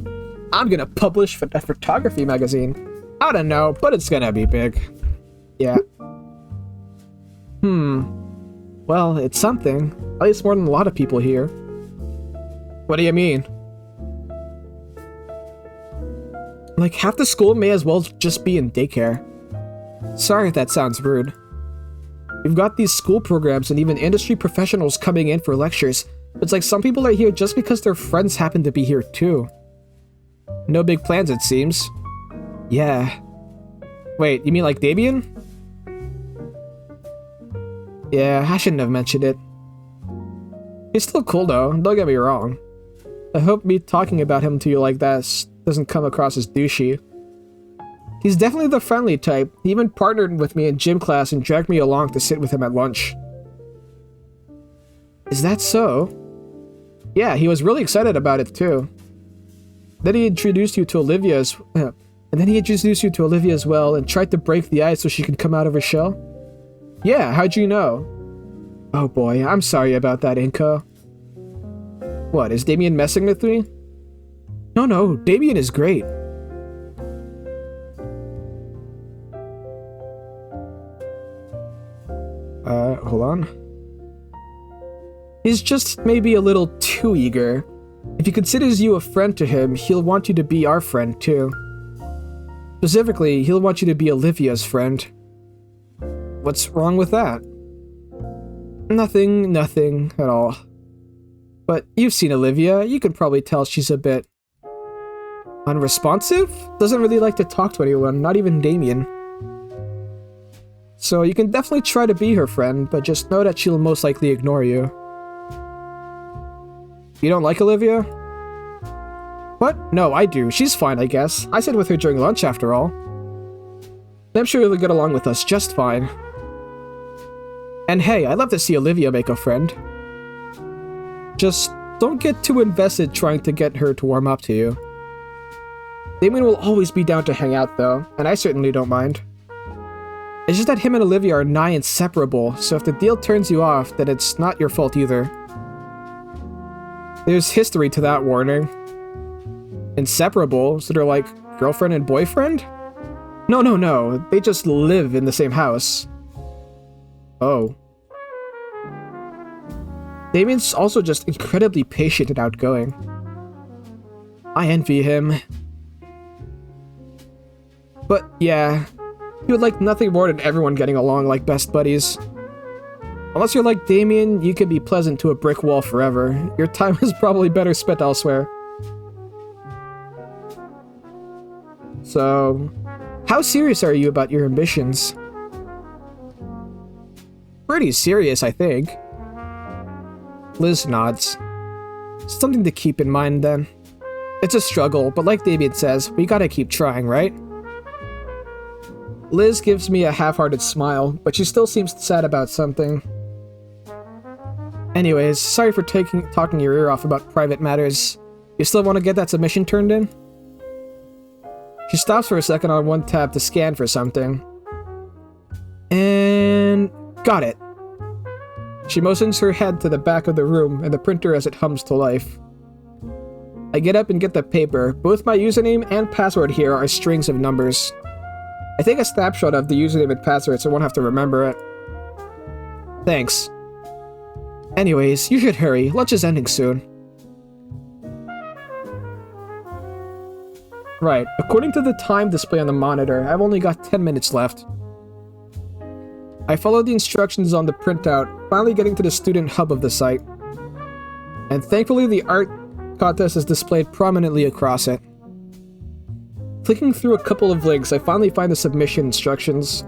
I'm gonna publish a photography magazine. I don't know, but it's gonna be big. Yeah. Well, it's something. At least more than a lot of people here. What do you mean? Like, half the school may as well just be in daycare. Sorry if that sounds rude. We've got these school programs and even industry professionals coming in for lectures. It's like some people are here just because their friends happen to be here too. No big plans, it seems. Yeah. Wait, you mean like Damien? Yeah, I shouldn't have mentioned it. He's still cool though, don't get me wrong. I hope me talking about him to you like that doesn't come across as douchey. He's definitely the friendly type. He even partnered with me in gym class and dragged me along to sit with him at lunch. Is that so? Yeah, he was really excited about it too. Then he introduced you to Olivia as well and tried to break the ice so she could come out of her shell. Yeah, how'd you know? Oh boy, I'm sorry about that, Inko. What, is Damien messing with me? No, Damien is great. Hold on. He's just maybe a little too eager. If he considers you a friend to him, he'll want you to be our friend too. Specifically, he'll want you to be Olivia's friend. What's wrong with that? Nothing at all. But you've seen Olivia, you can probably tell she's a bit unresponsive? Doesn't really like to talk to anyone, not even Damien. So you can definitely try to be her friend, but just know that she'll most likely ignore you. You don't like Olivia? What? No, I do. She's fine, I guess. I sat with her during lunch after all. I'm sure you'll get along with us just fine. And hey, I'd love to see Olivia make a friend. Just don't get too invested trying to get her to warm up to you. Damien will always be down to hang out though, and I certainly don't mind. It's just that him and Olivia are nigh inseparable, so if the deal turns you off, then it's not your fault either. There's history to that warning. Inseparable? So they're like girlfriend and boyfriend? No, they just live in the same house. Oh. Damien's also just incredibly patient and outgoing. I envy him. But yeah, he would like nothing more than everyone getting along like best buddies. Unless you're like Damien, you can be pleasant to a brick wall forever. Your time is probably better spent elsewhere. So, how serious are you about your ambitions? Pretty serious, I think. Liz nods. Something to keep in mind then. It's a struggle, but like Damien says, we gotta keep trying, right? Liz gives me a half-hearted smile, but she still seems sad about something. Anyways, sorry for talking your ear off about private matters. You still want to get that submission turned in? She stops for a second on one tab to scan for something. And... got it. She motions her head to the back of the room and the printer as it hums to life. I get up and get the paper. Both my username and password here are strings of numbers. I take a snapshot of the username and password so I won't have to remember it. Thanks. Anyways, you should hurry. Lunch is ending soon. Right, according to the time display on the monitor, I've only got 10 minutes left. I follow the instructions on the printout, finally getting to the student hub of the site. And thankfully the art contest is displayed prominently across it. Clicking through a couple of links, I finally find the submission instructions.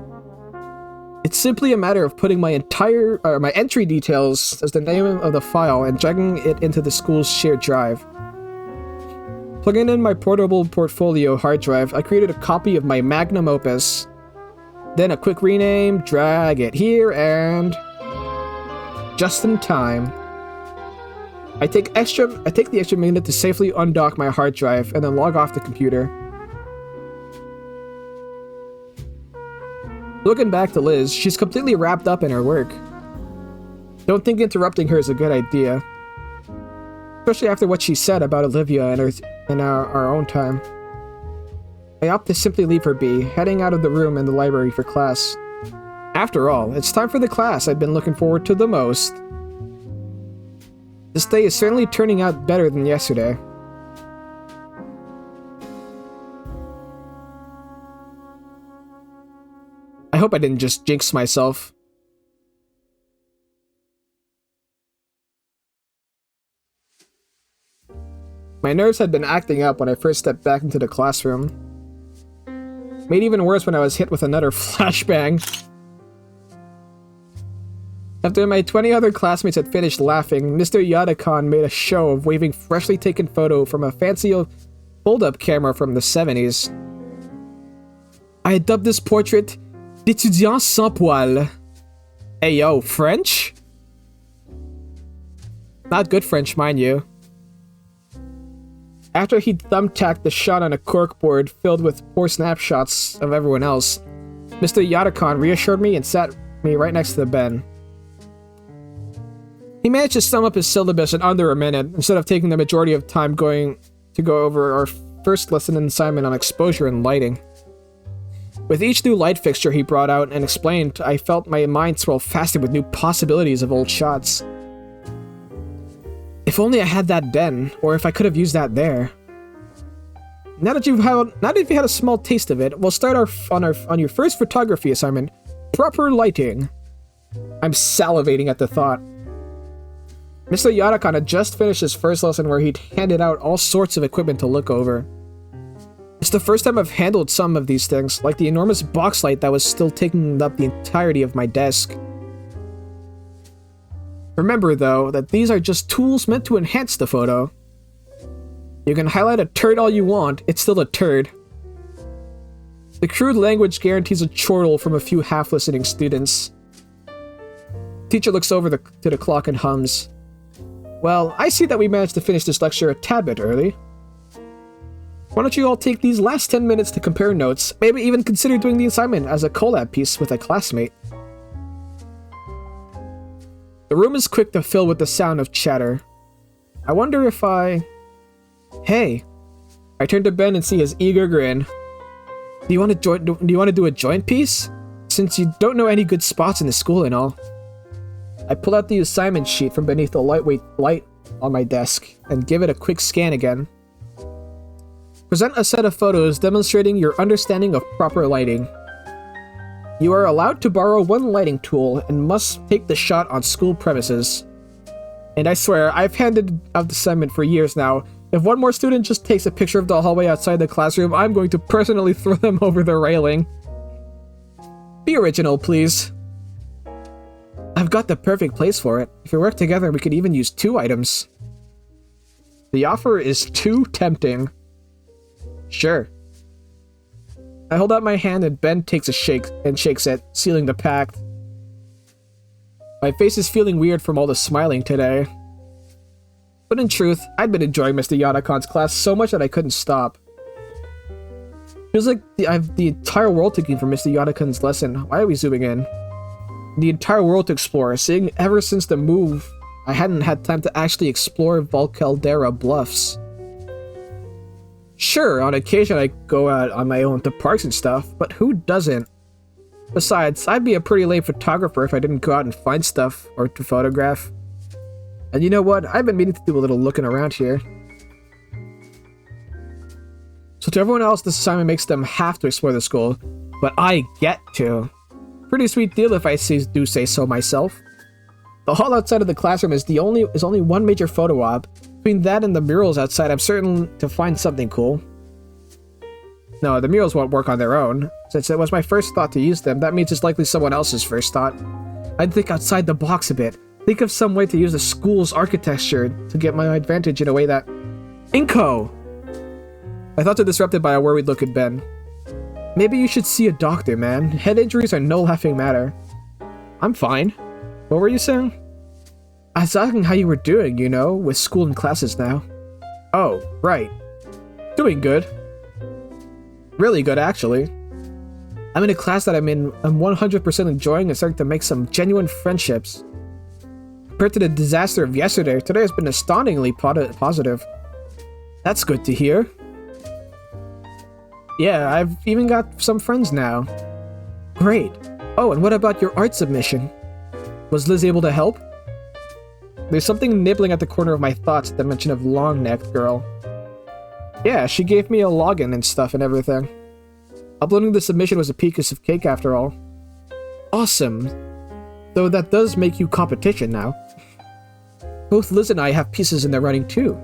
It's simply a matter of putting my entry details as the name of the file and dragging it into the school's shared drive. Plugging in my portable portfolio hard drive, I created a copy of my magnum opus. Then a quick rename, drag it here, and... just in time. I take the extra minute to safely undock my hard drive and then log off the computer. Looking back to Liz, she's completely wrapped up in her work. Don't think interrupting her is a good idea. Especially after what she said about Olivia and our own time. I opt to simply leave her be, heading out of the room in the library for class. After all, it's time for the class I've been looking forward to the most. This day is certainly turning out better than yesterday. I hope I didn't just jinx myself. My nerves had been acting up when I first stepped back into the classroom. Made even worse when I was hit with another flashbang. After my 20 other classmates had finished laughing, Mr. Yadakan made a show of waving freshly taken photo from a fancy fold-up camera from the 70s. I had dubbed this portrait d'étudiant sans poil. Hey yo, French? Not good French, mind you. After he'd thumbtacked the shot on a corkboard filled with poor snapshots of everyone else, Mr. Yadakan reassured me and sat me right next to the bed. He managed to sum up his syllabus in under a minute, instead of taking the majority of time going to go over our first lesson assignment on exposure and lighting. With each new light fixture he brought out and explained, I felt my mind swirl faster with new possibilities of old shots. If only I had that then, or if I could have used that there. Now that you've had a small taste of it, we'll start on your first photography assignment, proper lighting. I'm salivating at the thought. Mr. Yadakan had just finished his first lesson where he'd handed out all sorts of equipment to look over. It's the first time I've handled some of these things, like the enormous box light that was still taking up the entirety of my desk. Remember, though, that these are just tools meant to enhance the photo. You can highlight a turd all you want, it's still a turd. The crude language guarantees a chortle from a few half-listening students. Teacher looks over to the clock and hums. Well, I see that we managed to finish this lecture a tad bit early. Why don't you all take these last 10 minutes to compare notes, maybe even consider doing the assignment as a collab piece with a classmate. The room is quick to fill with the sound of chatter. I wonder if Hey! I turn to Ben and see his eager grin. Do you want to do a joint piece? Since you don't know any good spots in the school and all. I pull out the assignment sheet from beneath the lightweight light on my desk and give it a quick scan again. Present a set of photos demonstrating your understanding of proper lighting. You are allowed to borrow one lighting tool and must take the shot on school premises. And I swear, I've handed out the assignment for years now. If one more student just takes a picture of the hallway outside the classroom, I'm going to personally throw them over the railing. Be original, please. I've got the perfect place for it. If we work together, we could even use 2 items. The offer is too tempting. Sure. I hold out my hand and Ben takes a shake and shakes it, sealing the pact. My face is feeling weird from all the smiling today. But in truth, I'd been enjoying Mr. Yadakan's class so much that I couldn't stop. Feels like I have the entire world taking from Mr. Yadakan's lesson. Why are we zooming in? The entire world to explore, seeing ever since the move, I hadn't had time to actually explore Valcaldera Bluffs. Sure, on occasion I go out on my own to parks and stuff, but who doesn't? Besides, I'd be a pretty lame photographer if I didn't go out and find stuff or to photograph. And you know what? I've been meaning to do a little looking around here. So to everyone else, this assignment makes them have to explore the school, but I get to. Pretty sweet deal if I do say so myself. The hall outside of the classroom is only one major photo op. Between that and the murals outside, I'm certain to find something cool. No, the murals won't work on their own. Since it was my first thought to use them, that means it's likely someone else's first thought. I'd think outside the box a bit. Think of some way to use the school's architecture to get my advantage in a way that... Inko! My thoughts are disrupted by a worried look at Ben. Maybe you should see a doctor, man. Head injuries are no laughing matter. I'm fine. What were you saying? I was asking how you were doing, you know, with school and classes now. Oh, right. Doing good. Really good, actually. I'm in a class that I'm 100% enjoying and starting to make some genuine friendships. Compared to the disaster of yesterday, today has been astoundingly positive. That's good to hear. Yeah, I've even got some friends now. Great. Oh, and what about your art submission? Was Liz able to help? There's something nibbling at the corner of my thoughts at the mention of long-necked girl. Yeah, she gave me a login and stuff and everything. Uploading the submission was a piece of cake after all. Awesome. Though that does make you competition now. Both Liz and I have pieces in the running too.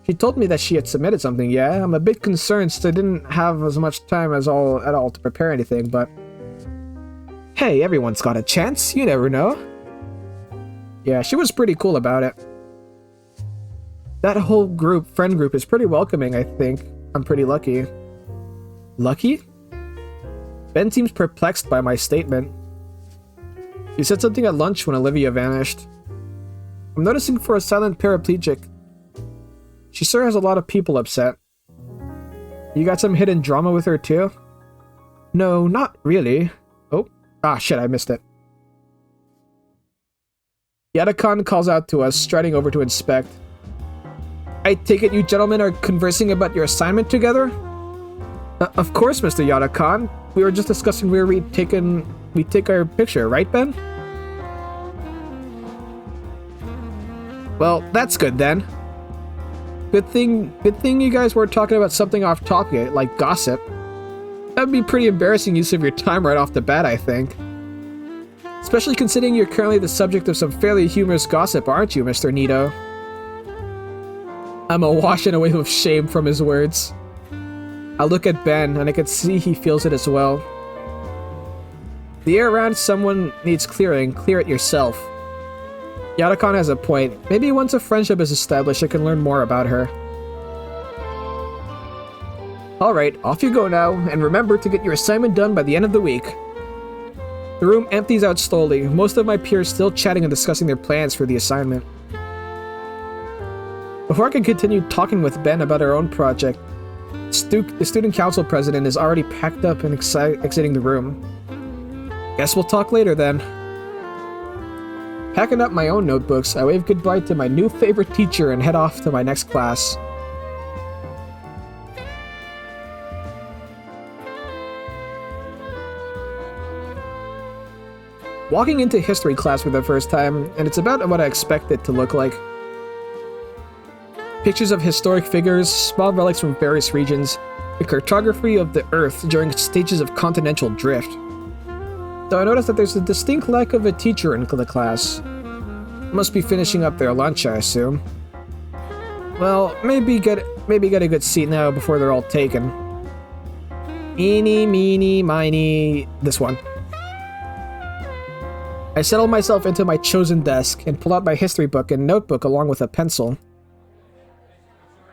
She told me that she had submitted something, yeah. I'm a bit concerned since I didn't have as much time at all to prepare anything, but... Hey, everyone's got a chance, you never know. Yeah, she was pretty cool about it. That whole friend group is pretty welcoming, I think. I'm pretty lucky. Lucky? Ben seems perplexed by my statement. He said something at lunch when Olivia vanished. I'm noticing for a silent paraplegic. She sure has a lot of people upset. You got some hidden drama with her too? No, not really. Oh, shit, I missed it. Yadakan calls out to us, striding over to inspect. I take it you gentlemen are conversing about your assignment together? Of course, Mr. Yadakan. We were just discussing where we take our picture, right, Ben? Well, that's good then. Good thing you guys were talking about something off topic, like gossip. That would be pretty embarrassing use of your time right off the bat, I think. Especially considering you're currently the subject of some fairly humorous gossip, aren't you, Mr. Nito? I'm awash in a wave of shame from his words. I look at Ben, and I can see he feels it as well. The air around someone needs clearing, clear it yourself. Yadakan has a point. Maybe once a friendship is established, I can learn more about her. Alright, off you go now, and remember to get your assignment done by the end of the week. The room empties out slowly, most of my peers still chatting and discussing their plans for the assignment. Before I can continue talking with Ben about our own project, the student council president is already packed up and exiting the room. Guess we'll talk later then. Packing up my own notebooks, I wave goodbye to my new favorite teacher and head off to my next class. Walking into history class for the first time, and it's about what I expect it to look like. Pictures of historic figures, small relics from various regions, a cartography of the Earth during stages of continental drift. Though I noticed that there's a distinct lack of a teacher in the class. Must be finishing up their lunch, I assume. Well, maybe get a good seat now before they're all taken. Eeny, meeny, miny, this one. I settle myself into my chosen desk and pull out my history book and notebook along with a pencil.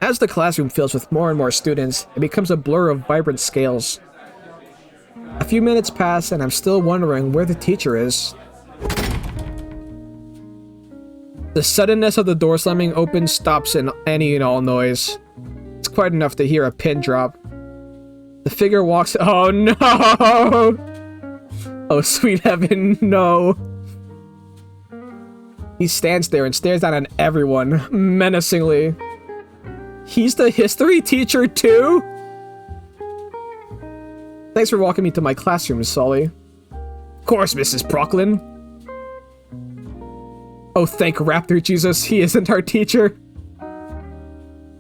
As the classroom fills with more and more students, it becomes a blur of vibrant scales. A few minutes pass and I'm still wondering where the teacher is. The suddenness of the door slamming open stops in any and all noise. It's quite enough to hear a pin drop. The figure walks— oh no! Oh sweet heaven, no. He stands there and stares down at everyone, menacingly. He's the history teacher too? Thanks for walking me to my classroom, Sully. Of course, Mrs. Procklin. Oh, thank Raptor Jesus, he isn't our teacher.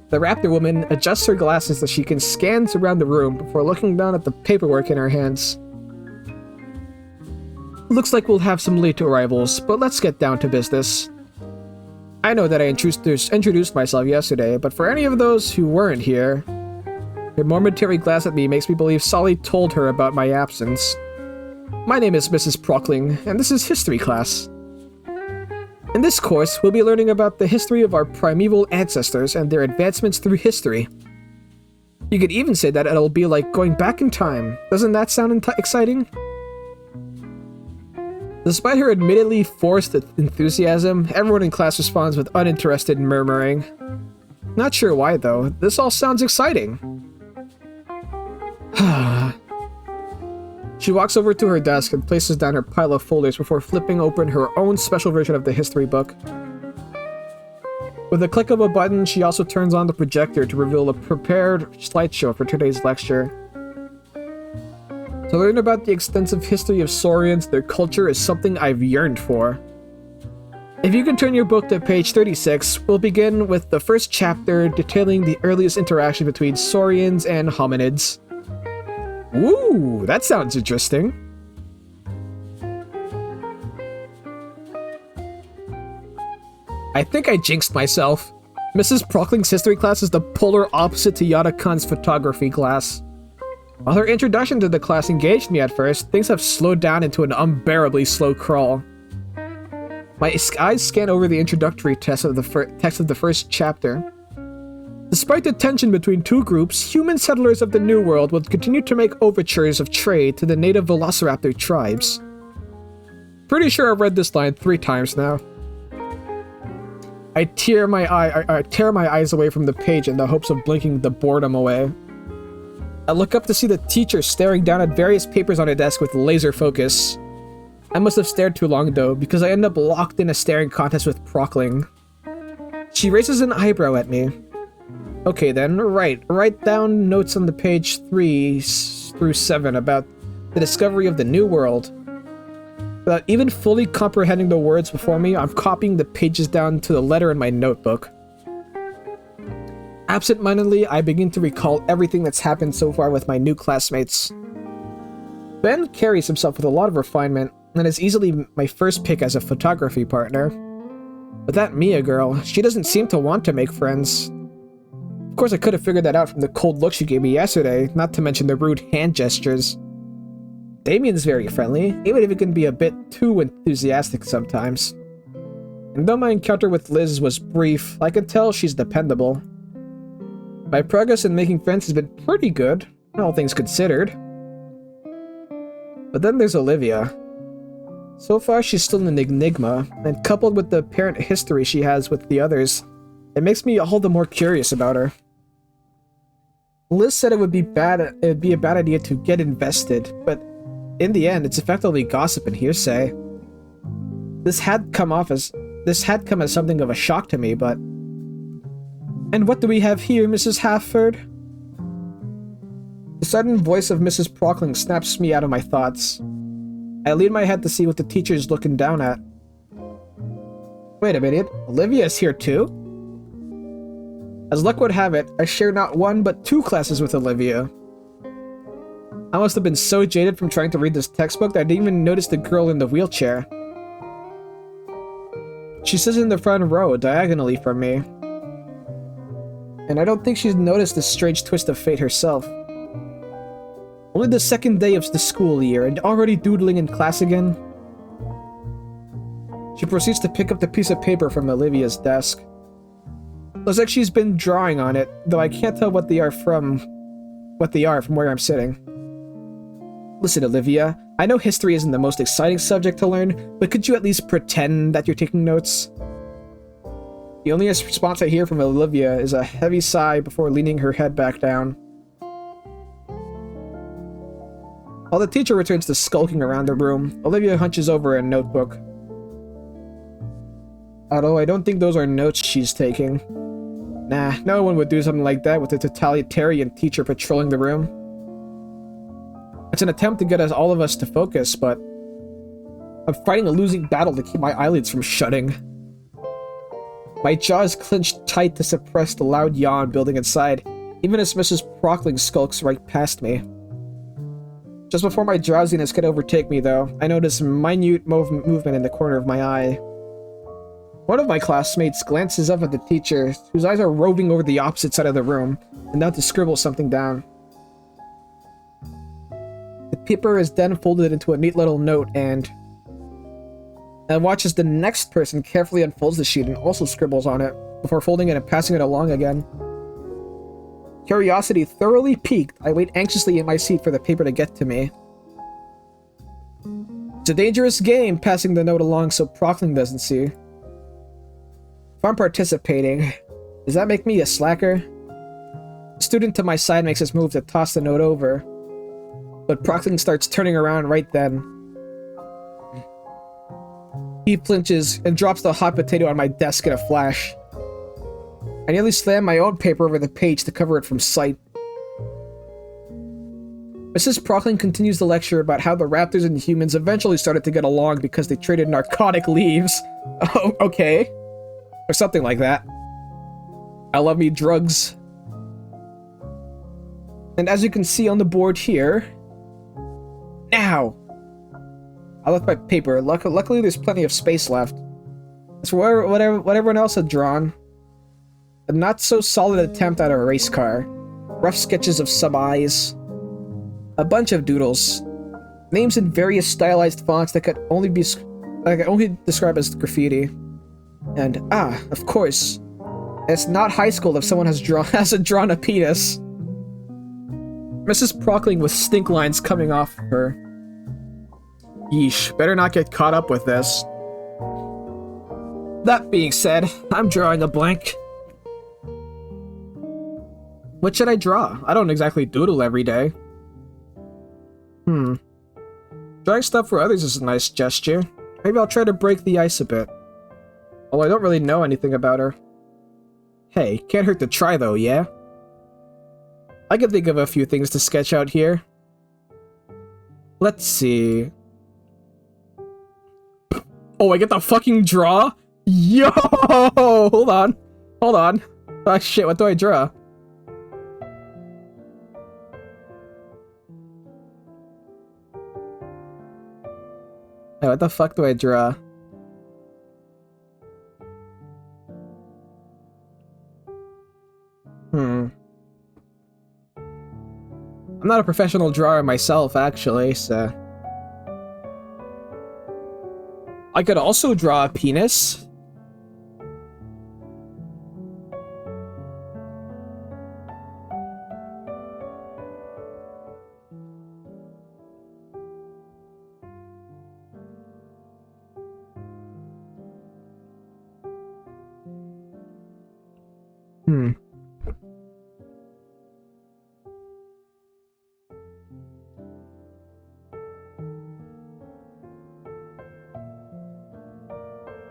The Raptor woman adjusts her glasses as she can scan around the room before looking down at the paperwork in her hands. Looks like we'll have some late arrivals, but let's get down to business. I know that I introduced myself yesterday, but for any of those who weren't here, her momentary glance at me makes me believe Solly told her about my absence. My name is Mrs. Prockling, and this is history class. In this course, we'll be learning about the history of our primeval ancestors and their advancements through history. You could even say that it'll be like going back in time. Doesn't that sound exciting? Despite her admittedly forced enthusiasm, everyone in class responds with uninterested murmuring. Not sure why though, this all sounds exciting. She walks over to her desk and places down her pile of folders before flipping open her own special version of the history book. With a click of a button, she also turns on the projector to reveal a prepared slideshow for today's lecture. To learn about the extensive history of Saurians, their culture is something I've yearned for. If you can turn your book to page 36, we'll begin with the first chapter detailing the earliest interaction between Saurians and hominids. Ooh, that sounds interesting. I think I jinxed myself. Mrs. Prockling's history class is the polar opposite to Yada-kun's photography class. While her introduction to the class engaged me at first, things have slowed down into an unbearably slow crawl. My eyes scan over the introductory text of the first chapter. Despite the tension between two groups, human settlers of the New World would continue to make overtures of trade to the native Velociraptor tribes. Pretty sure I've read this line 3 times now. I tear my eyes away from the page in the hopes of blinking the boredom away. I look up to see the teacher staring down at various papers on her desk with laser focus. I must have stared too long though, because I end up locked in a staring contest with Prockling. She raises an eyebrow at me. Okay then, write down notes on the page 3 through 7 about the discovery of the New World. Without even fully comprehending the words before me, I'm copying the pages down to the letter in my notebook. Absent-mindedly, I begin to recall everything that's happened so far with my new classmates. Ben carries himself with a lot of refinement, and is easily my first pick as a photography partner. But that Mia girl, she doesn't seem to want to make friends. Of course, I could have figured that out from the cold look she gave me yesterday, not to mention the rude hand gestures. Damien's very friendly, even if he can be a bit too enthusiastic sometimes. And though my encounter with Liz was brief, I can tell she's dependable. My progress in making friends has been pretty good, all things considered. But then there's Olivia. So far, she's still an enigma, and coupled with the apparent history she has with the others, it makes me all the more curious about her. Liz said it would be a bad idea to get invested, but in the end, it's effectively gossip and hearsay. This had come as something of a shock to me, but... And what do we have here, Mrs. Halford? The sudden voice of Mrs. Prockling snaps me out of my thoughts. I lean my head to see what the teacher is looking down at. Wait a minute, Olivia is here too? As luck would have it, I share not 1 but 2 classes with Olivia. I must have been so jaded from trying to read this textbook that I didn't even notice the girl in the wheelchair. She sits in the front row, diagonally from me. And I don't think she's noticed this strange twist of fate herself. Only the 2nd day of the school year, and already doodling in class again? She proceeds to pick up the piece of paper from Olivia's desk. Looks like she's been drawing on it, though I can't tell what they are from where I'm sitting. Listen, Olivia, I know history isn't the most exciting subject to learn, but could you at least pretend that you're taking notes? The only response I hear from Olivia is a heavy sigh before leaning her head back down. While the teacher returns to skulking around the room, Olivia hunches over a notebook. Although I don't think those are notes she's taking. Nah, no one would do something like that with a totalitarian teacher patrolling the room. It's an attempt to get all of us to focus, but I'm fighting a losing battle to keep my eyelids from shutting. My jaws clenched tight to suppress the loud yawn building inside, even as Mrs. Prockling skulks right past me. Just before my drowsiness could overtake me, though, I noticed a minute movement in the corner of my eye. One of my classmates glances up at the teacher, whose eyes are roving over the opposite side of the room, and now to scribble something down. The paper is then folded into a neat little note, and I watch as the next person carefully unfolds the sheet and also scribbles on it, before folding it and passing it along again. Curiosity thoroughly piqued, I wait anxiously in my seat for the paper to get to me. It's a dangerous game, passing the note along so Prockling doesn't see. If I'm participating, does that make me a slacker? The student to my side makes his move to toss the note over, but Prockling starts turning around right then. He flinches and drops the hot potato on my desk in a flash. I nearly slammed my own paper over the page to cover it from sight. Mrs. Procklin continues the lecture about how the raptors and humans eventually started to get along because they traded narcotic leaves. Oh, okay. Or something like that. I love me drugs. And as you can see on the board here... Now! I left my paper. Luckily there's plenty of space left. It's what everyone else had drawn. A not-so-solid attempt at a race car. Rough sketches of some eyes. A bunch of doodles. Names in various stylized fonts that could only describe as graffiti. And, of course. It's not high school if someone hasn't drawn a penis. Mrs. Procklin with stink lines coming off her. Yeesh, better not get caught up with this. That being said, I'm drawing a blank. What should I draw? I don't exactly doodle every day. Drawing stuff for others is a nice gesture. Maybe I'll try to break the ice a bit. Although I don't really know anything about her. Hey, can't hurt to try though, yeah? I can think of a few things to sketch out here. Let's see. Oh, I get to fucking draw? Yo! Hold on. Hold on. Oh shit, what do I draw? Hey, what the fuck do I draw? I'm not a professional drawer myself, actually, so... I could also draw a penis.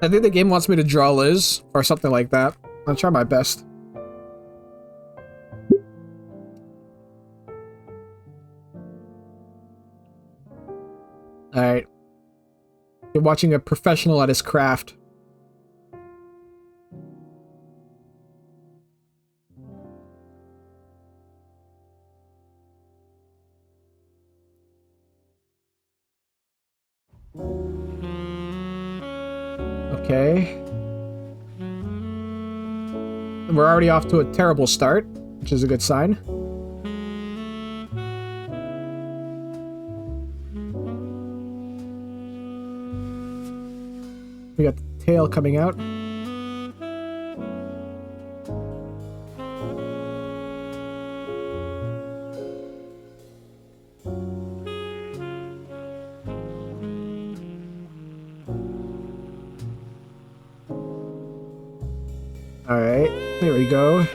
I think the game wants me to draw Liz, or something like that. I'll try my best. Alright. You're watching a professional at his craft. Okay. We're already off to a terrible start, which is a good sign. We got the tail coming out. Alright, there we go.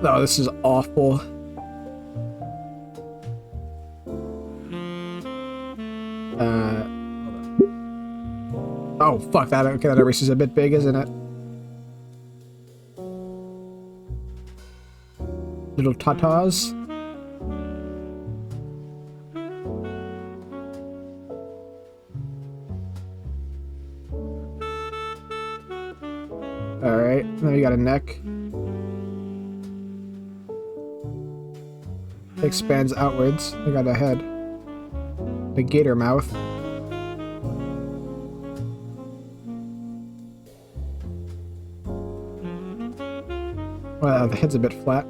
Oh, this is awful. Oh, fuck that. Okay, that eraser's a bit big, isn't it? Little tatas. Alright, now you got a neck. Expands outwards. I got a head. The gator mouth. Wow, the head's a bit flat.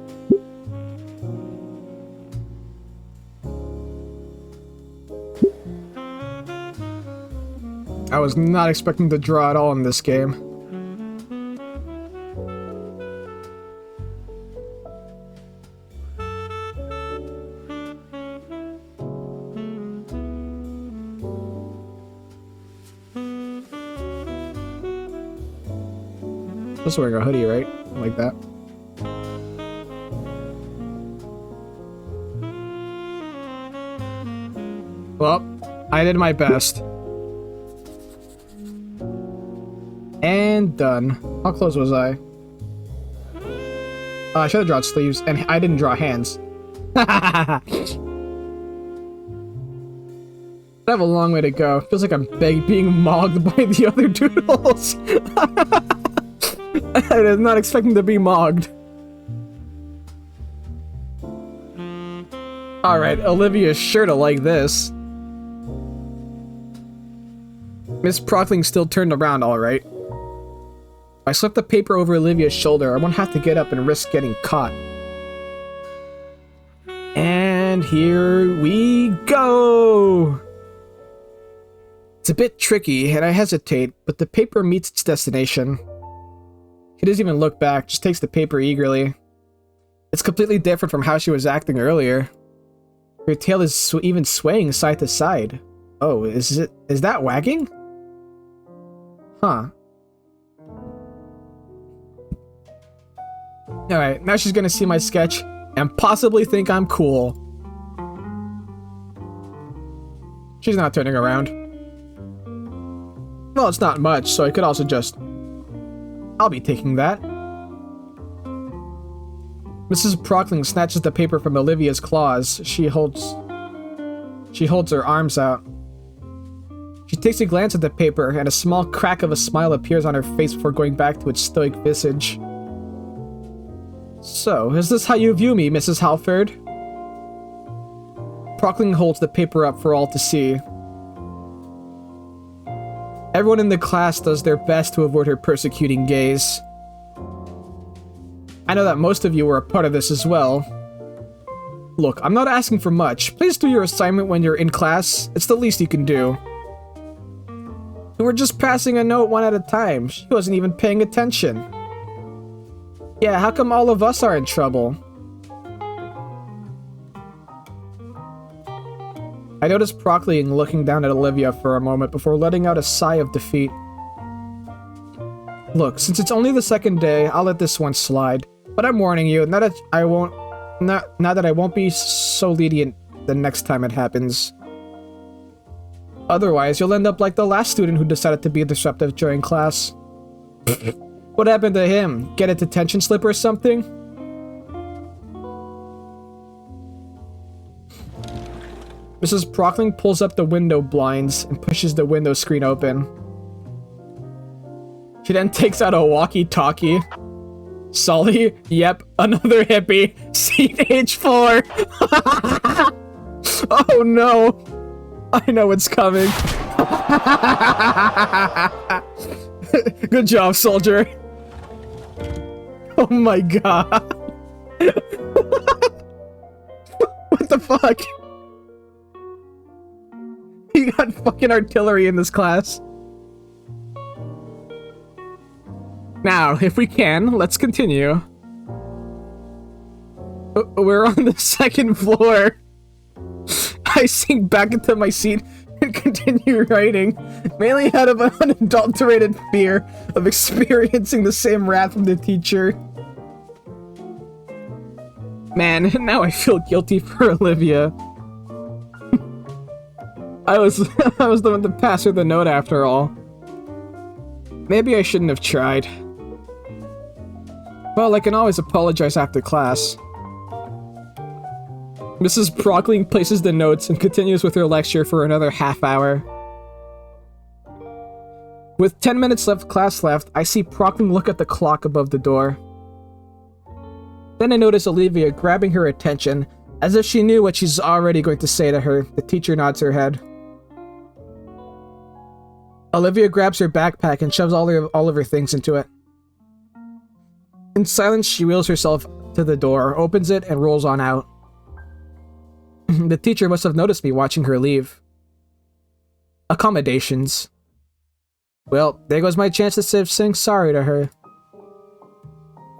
I was not expecting to draw at all in this game. Just wearing a hoodie, right? Like that. Well, I did my best. And done. How close was I? I should have drawn sleeves, and I didn't draw hands. I have a long way to go. Feels like I'm being mogged by the other doodles. I was not expecting to be mogged. Alright, Olivia's sure to like this. Miss Prockling still turned around alright. I slipped the paper over Olivia's shoulder. I won't have to get up and risk getting caught. And here we go! It's a bit tricky, and I hesitate, but the paper meets its destination. She doesn't even look back, just takes the paper eagerly. It's completely different from how she was acting earlier. Her tail is even swaying side to side. Oh, is that wagging? Huh. Alright, now she's gonna see my sketch and possibly think I'm cool. She's not turning around. Well, it's not much, so I could also just... I'll be taking that. Mrs. Prockling snatches the paper from Olivia's claws. She holds her arms out. She takes a glance at the paper, and a small crack of a smile appears on her face before going back to its stoic visage. So, is this how you view me, Mrs. Halford? Prockling holds the paper up for all to see. Everyone in the class does their best to avoid her persecuting gaze. I know that most of you were a part of this as well. Look, I'm not asking for much. Please do your assignment when you're in class. It's the least you can do. We were just passing a note one at a time. She wasn't even paying attention. Yeah, how come all of us are in trouble? I noticed Prockling looking down at Olivia for a moment before letting out a sigh of defeat. Look, since it's only the second day, I'll let this one slide. But I'm warning you, now that I won't be so lenient the next time it happens. Otherwise, you'll end up like the last student who decided to be disruptive during class. What happened to him? Get a detention slip or something? Mrs. Prockling pulls up the window blinds and pushes the window screen open. She then takes out a walkie-talkie. Sully? Yep, another hippie. Seat age 4. Oh no. I know it's coming. Good job, soldier. Oh my god. What the fuck? You got fucking artillery in this class. Now, if we can, let's continue. We're on the second floor. I sink back into my seat and continue writing, mainly out of an unadulterated fear of experiencing the same wrath from the teacher. Man, now I feel guilty for Olivia. I was the one to pass her the note after all. Maybe I shouldn't have tried. Well, I can always apologize after class. Mrs. Prockling places the notes and continues with her lecture for another half hour. With 10 minutes of class left, I see Prockling look at the clock above the door. Then I notice Olivia grabbing her attention, as if she knew what she's already going to say to her. The teacher nods her head. Olivia grabs her backpack and shoves all of her things into it. In silence, she wheels herself to the door, opens it, and rolls on out. The teacher must have noticed me watching her leave. Accommodations. Well, there goes my chance to saying sorry to her.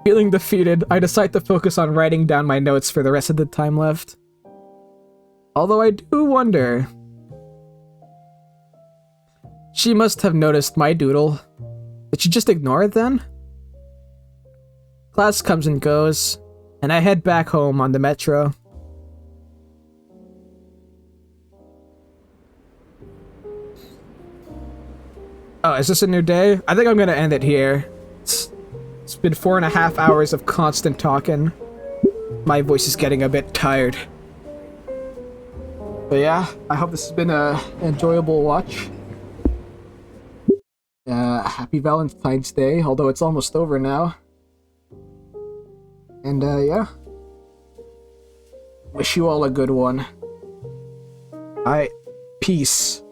Feeling defeated, I decide to focus on writing down my notes for the rest of the time left. Although I do wonder... She must have noticed my doodle. Did she just ignore it then? Class comes and goes, and I head back home on the metro. Oh, is this a new day? I think I'm gonna end it here. It's been 4.5 hours of constant talking. My voice is getting a bit tired. But yeah, I hope this has been a enjoyable watch. Happy Valentine's Day, although it's almost over now. And yeah. Wish you all a good one. Alright, peace.